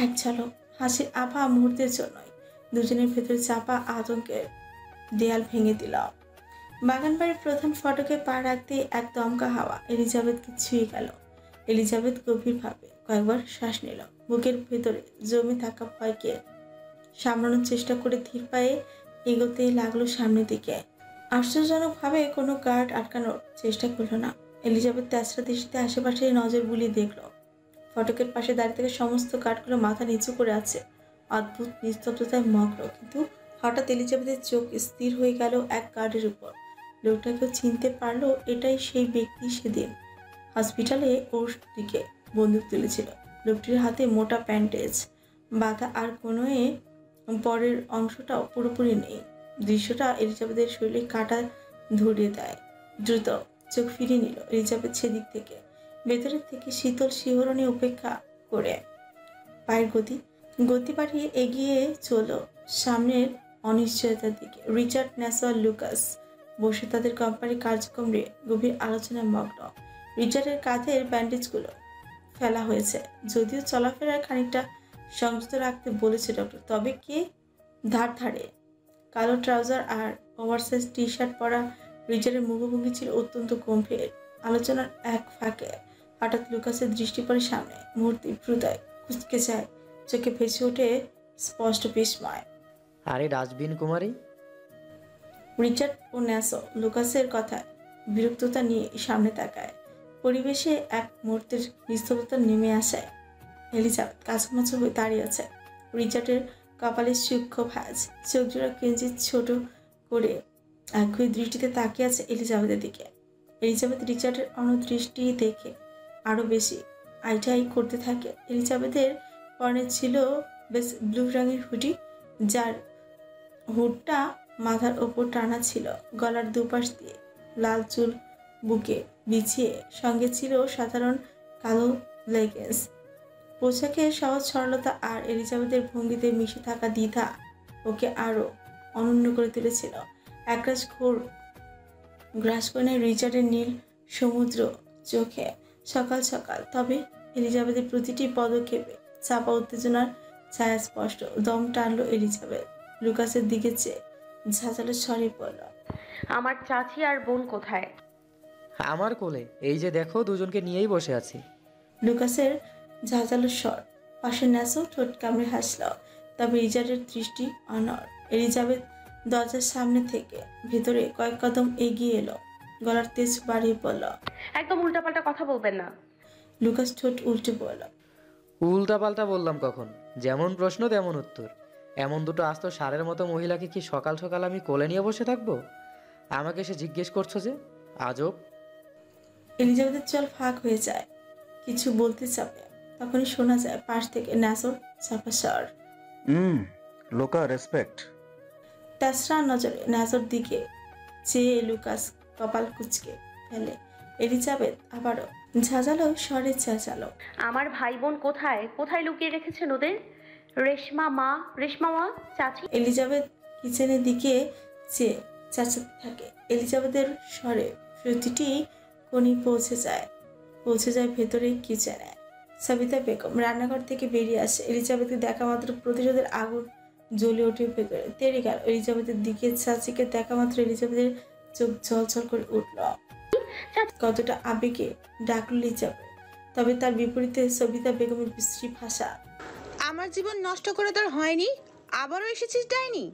এক ঝলক হাসির আভা মুহূর্তের জন্যই দুজনের ভেতরে চাপা আতঙ্কের দেয়াল ভেঙে দিল। বাগানবাড়ির প্রধান ফটকে পা রাখতে এক দমকা হাওয়া এলিজাবেথকে ছুঁয়ে গেল। এলিজাবেথ গভীরভাবে কয়েকবার শ্বাস নিল, বুকের ভেতরে জমে থাকা ভয়কে সামলানোর চেষ্টা করে ধীর পায়ে এগোতেই লাগলো সামনের দিকে। আশ্চর্যজনকভাবে কোনো গার্ড আটকানোর চেষ্টা করলো না। এলিজাবেথ তেসরা দৃষ্টিতে আশেপাশে নজর বুলিয়ে দেখল, ফটকের পাশে দাঁড়িয়ে থেকে সমস্ত গার্ডগুলো মাথা নিচু করে আছে, অদ্ভুত নিস্তব্ধতায় মগ্ন। কিন্তু হঠাৎ এলিজাবেথের চোখ স্থির হয়ে গেল এক গার্ডের উপর। লোকটাকেও চিনতে পারলো, এটাই সেই ব্যক্তি সেদিন হসপিটালে ওর দিকে বন্দুক তুলেছিল। লোকটির হাতে মোটা ব্যান্ডেজ বাঁধা, আর কোনো পরের অংশটাও পুরোপুরি নেই। দৃশ্যটা এলিজাবেথের শরীরে কাঁটা ধরিয়ে দেয়। দ্রুত চোখ ফিরিয়ে নিল এলিজাবেথ সেদিক থেকে। ভেতরের থেকে শীতল শিহরণে উপেক্ষা করে পায়ের গতি বাড়িয়ে এগিয়ে চলো সামনের অনিশ্চয়তার দিকে। রিচার্ড ন্যাসওয়াল লুকাস বসে তাদের কোম্পানির কার্যক্রম নিয়ে গভীর আলোচনায় মগ্ন। রিচার্ডের কাঁধের ব্যান্ডেজগুলো ফেলা হয়েছে, যদিও চলাফেরার খানিকটা সংযত রাখতে বলেছে ডক্টর। তবে কে ধারে কালো ট্রাউজার আর ওভারসাইজ টি শার্ট পরা রিচার্ডের মুখভঙ্গি ছিল অত্যন্ত গম্ভীর। আলোচনার এক ফাঁকে হঠাৎ লুকাসের দৃষ্টি পড়ে সামনে। মুহূর্তে হৃদয় কুঁচকে যায়, চোখে ভেসে ওঠে স্পষ্ট বিস্ময়। আরে রাজবিন কুমারী! রিচার্ড ও ন্যাসো লুকাসের কথায় বিরক্ততা নিয়ে সামনে তাকায়। পরিবেশে এক মুহূর্তের নিস্তব্ধতা নেমে আসে। এলিজাবেথ কাছামাছি হয়ে দাঁড়িয়ে আছে। রিচার্ডের কপালে সূক্ষ্ম ভাঁজ, চোখ জোড়া কিঞ্চিত ছোট করে একই দৃষ্টিতে তাকিয়ে আছে এলিজাবেথের দিকে। এলিজাবেথ রিচার্ডের অনদৃষ্টি দেখে আরো বেশি আইটাই করতে থাকে। এলিজাবেথের পরনে ছিল বেশ ব্লু রঙের হুডি, যার হুডটা মাথার ওপর টানা ছিল। গলার দুপাশ দিয়ে লাল চুল বুকে বিছিয়ে, সঙ্গে ছিল সাধারণ কালো লেগিংস। পোশাকের সহজ সরলতা আর এলিজাবেথের ভঙ্গিতে মিশে থাকা দ্বিধা ওকে আরো অনন্য করে তুলেছিল। একরাশ ঘোর গ্রাস করে রিচার্ডের নীল সমুদ্র চোখে সকাল সকাল। তবে এলিজাবেথের প্রতিটি পদক্ষেপে চাপা উত্তেজনার ছায়া স্পষ্ট। দম টানলো এলিজাবেথ লুকাসের দিকে চেয়ে। ঝাঁঝালো স্বরে বলল, আমার চাচি আর বোন কোথায়? আমার কোলে, এই যে দেখো দুজনকে নিয়েই বসে আছি। লুকাসের ঝাঁঝালো স্বর। পাশে ন্যাসো ঠোঁট কামড়ে হাসল। তবে রিচার্ডের দৃষ্টি অনড়। এলিজাবেথ দরজার সামনে থেকে ভেতরে কয়েক কদম এগিয়ে এলো, গলার তেজ বাড়িয়ে বলল, একদম উল্টাপাল্টা কথা বলবেন না। লুকাস ঠোঁট উল্টে বলল, উল্টাপাল্টা বললাম কখন? যেমন প্রশ্ন তেমন উত্তর। এমন দুটো আস্ত সারের মতো মহিলাকে কি সকাল সকাল আমি কোলে নিয়ে বসে থাকবো? আমাকে সে জিজ্ঞেস করছো যে? আজব। এলিজাবেথের চল ফাঁক হয়ে যায়, কিছু বলতে চাপে। তখনই শোনা যায় পাশ থেকে ন্যাসোর চাপা স্বর। লোকা রেসপেক্ট। তেসরা নজরে ন্যাসোর দিকে চেয়ে লুকাস কপাল কুঁচকে ফেলে। এলিজাবেথ আবারও ঝাঁঝালো স্বরে চেঁচালো, আমার ভাই বোন কোথায়? কোথায় লুকিয়ে রেখেছেন ওদের? রেশমা মা, চাচি। এলিজাবেথ কিচেনের দিকে চেয়ে চেঁচাতে থাকে। এলিজাবেথের স্বরে প্রতিটি কোণে পৌঁছে যায় ভেতরে কিচেনে। সাবিতা বেগম রান্নাঘর থেকে বেরিয়ে আসে। এলিজাবেথকে দেখা মাত্র প্রতিশোধের আগুন জ্বলে ওঠে ভেতরে। তেড়ে গেল এলিজাবেথের দিকে। চাচিকে দেখা মাত্র এলিজাবেথের চোখ ঝলঝল করে উঠল। কতটা আবেগে ডাকল এলিজাবেথ। তবে তার বিপরীতে সবিতা বেগমের বিশ্রী ভাষা। আমার জীবন নষ্ট করে তোর হয়নি, আবারও এসেছিস ডাইনি।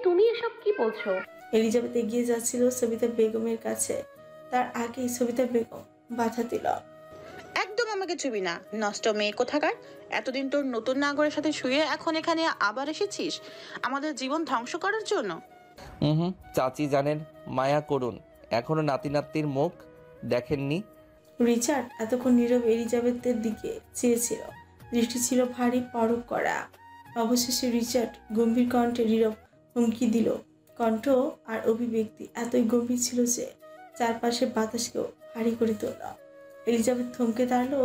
তুমি এসব কি বলছো? এলিজাবেথ এগিয়ে যাচ্ছিল সবিতা বেগমের কাছে। তার আগেই সবিতা বেগম বাধা দিল, একদম আমাকে ছুবি না, নষ্ট মেয়ে কোথাকার। এতদিন তোর নতুন নাগরের সাথে শুয়ে এখন এখানে আবার এসেছিস আমাদের জীবন ধ্বংস করার জন্য। চাচি জানেন মায়া করুন, এখনো নাতি নাতির মুখ দেখেননি। রিচার্ড এতক্ষণ নীরব এলিজাবেথের দিকে চেয়েছিল, দৃষ্টি ছিল ভারী পরখ করা। অবশেষে রিচার্ড গম্ভীর কণ্ঠে নীরব হুমকি দিল। কণ্ঠ আর অভিব্যক্তি এতই গম্ভীর ছিল যে চারপাশের বাতাসকেও ভারী করে তুলল। এলিজাবেথ থমকে দাঁড়ালো,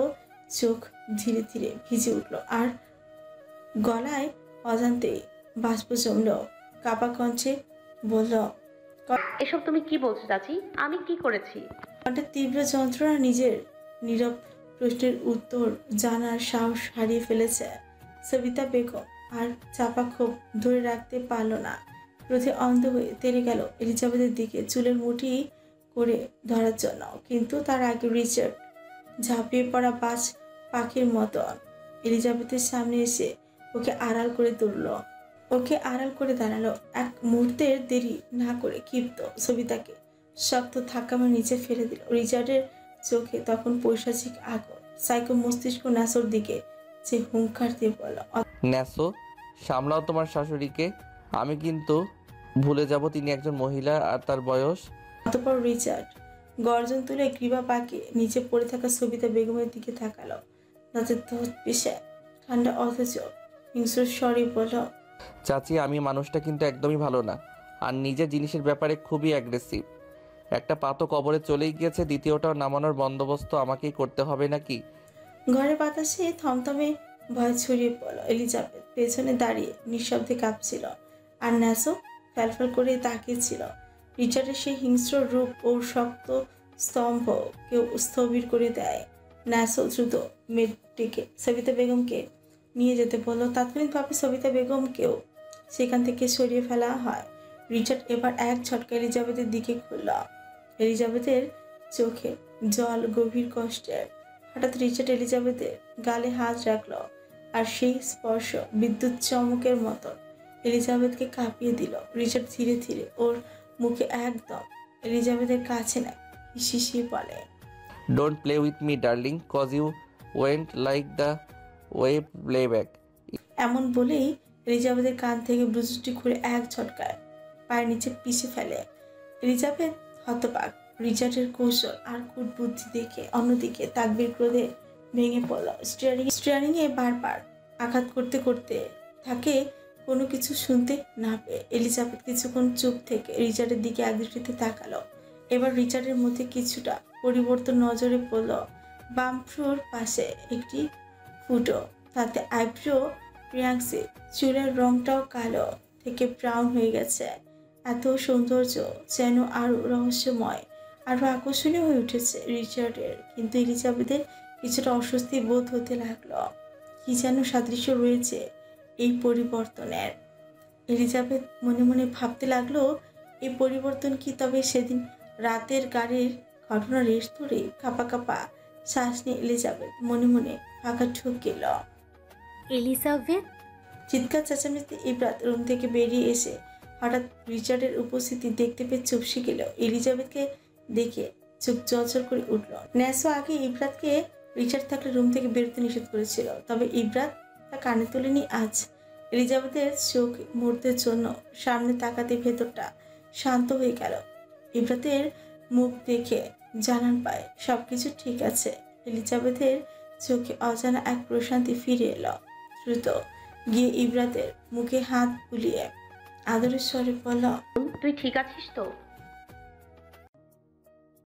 চোখ ধীরে ধীরে ভিজে উঠল আর গলায় অজান্তেই বাষ্প জমল। কাপা কণ্ঠে বলল, এসব তুমি কি বলছো চাচি? আমি কি করেছি? কণ্ঠে তীব্র যন্ত্রণা। নিজের নীরব প্রশ্নের উত্তর জানার সাহস হারিয়ে ফেলেছে সবিতা বেগম। আর চাপা ক্ষোভ ধরে রাখতে পারল না। ক্রোধে অন্ধ হয়ে তেড়ে গেল এলিজাবেথের দিকে চুলের মুঠি করে ধরার জন্য। কিন্তু তার আগে রিচার্ড ঝাঁপিয়ে পড়া বাজ পাখির মতন এলিজাবেথের সামনে এসে ওকে আড়াল করে দাঁড়ালো। এক মুহূর্তের দেরি না করে ক্ষিপ্ত সবিতাকে শক্ত ধাক্কা মেরে নিচে ফেলে দিল। রিচার্ডের চোখে তখন পৈশাচিক আগুন। সাইকো মস্তিষ্ক ন্যাসোর দিকে যে হুঙ্কার দিয়ে বলল, ন্যাসো, সামলাও তোমার শাশুড়িকে। আমি কিন্তু ভুলে যাব তিনি একজন মহিলা আর তার বয়স। অতঃপর রিচার্ড গর্জন তুলে গ্রীবা পাকে নিচে পড়ে থাকা সবিতা বেগমের দিকে তাকালো। তাতে ধোঁত পিষে ঠান্ডা অথচ হিংস্র স্বরে বলল, চাচি, আমি মানুষটা কিন্তু একদমই ভালো না, আর নিজের জিনিসের ব্যাপারে খুবই অ্যাগ্রেসিভ। একটা পা তো কবরে চলেই গিয়েছে, দ্বিতীয়টাও নামানোর বন্দোবস্ত আমাকেই করতে হবে নাকি? ঘরের বাতাসে থমথমে ভয় ছড়িয়ে পড়ল। এলিজাবেথ পেছনে দাঁড়িয়ে নিঃশব্দে কাঁপছিল, আর ন্যাসো ফ্যালফ্যাল করে তাকিয়েছিল। রিচার্ডের সেই হিংস্র রূপ ও শক্ত স্তম্ভ কেউ স্থবির করে দেয়। ন্যাসো দ্রুত মেয়েটিকে সবিতা বেগমকে নিয়ে যেতে বলল। তাৎক্ষণিকভাবে সবিতা বেগমকেও সেখান থেকে সরিয়ে ফেলা হয়। রিচার্ড এবার এক ঝটকা এলিজাবেথের দিকে ঘুরল। এলিজাবেথের চোখে জল গভীর কষ্টের। হঠাৎ রিচার্ড এলিজাবেথের গালে হাত রাখল, আর সেই স্পর্শ বিদ্যুৎ চমকের মতন এলিজাবেথকে কাঁপিয়ে দিল। রিচার্ড ধীরে ধীরে ওর মুখে একদম এলিজাবেথের কাছে নেয়, শিশিয়ে বলে, don't play with me darling, cause you went like the wave playback. এমন বলেই এলিজাবেথের কান থেকে ব্লুজুটি খুলে এক ঝটকায় পায়ের নিচে পিষে ফেলে। এলিজাবেথ হতবাক রিচার্ডের কৌশল আর কূটবুদ্ধি দেখে। অন্যদিকে তাকবীর ক্রোধে ভেঙে পড়ল। স্টিয়ারিংয়ে বারবার আঘাত করতে করতে থাকে কোনো কিছু শুনতে না পেয়ে। এলিজাবেথ কিছুক্ষণ চুপ থেকে রিচার্ডের দিকে একদৃষ্টিতে তাকালো। এবার রিচার্ডের মধ্যে কিছুটা পরিবর্তন নজরে পড়ল। বাম ফ্লোর পাশে একটি ফুটো, তাতে আইব্রো রিয়াংসে, চুলের রংটাও কালো থেকে ব্রাউন হয়ে গেছে। এত সৌন্দর্য যেন আরো রহস্যময়, আরো আকর্ষণীয় হয়ে উঠেছে রিচার্ডের। কিন্তু এলিজাবেথের কিছুটা অস্বস্তি বোধ হতে লাগলো। কি যেন সাদৃশ্য রয়েছে এই পরিবর্তনের। এলিজাবেথ মনে মনে ভাবতে লাগলো, এই পরিবর্তন কি তবে সেদিন রাতের গাড়ির ঘটনার রেশ ধরে? কাঁপা কাঁপা শ্বাস নিয়ে এলিজাবেথ মনে মনে ফাঁকা ঠুক গেল। এলিজাবেথ, চিৎকার চেঁচামেচিতে ইব্রাত রুম থেকে বেরিয়ে এসে হঠাৎ রিচার্ডের উপস্থিতি দেখতে পেয়ে চুপসে গেল। এলিজাবেথকে দেখে চোখ জলজল করে উঠল। ন্যাসো আগে ইব্রাতকে রিচার্ড থাকলে রুম থেকে বেরোতে নিষেধ করেছিল, তবে ইব্রাত তা কানে তোলেনি আজ। এলিজাবেথের চোখ মুহূর্তের জন্য সামনে তাকাতে ভেতরটা শান্ত হয়ে গেল। ইব্রাতের মুখ দেখে জানান পায় সবকিছু ঠিক আছে। এলিজাবেথের চোখে অজানা এক প্রশান্তি ফিরে এলো। দ্রুত গিয়ে ইব্রাতের মুখে হাত বুলিয়ে আদরের স্বরে বলল, তুই ঠিক আছিস তো?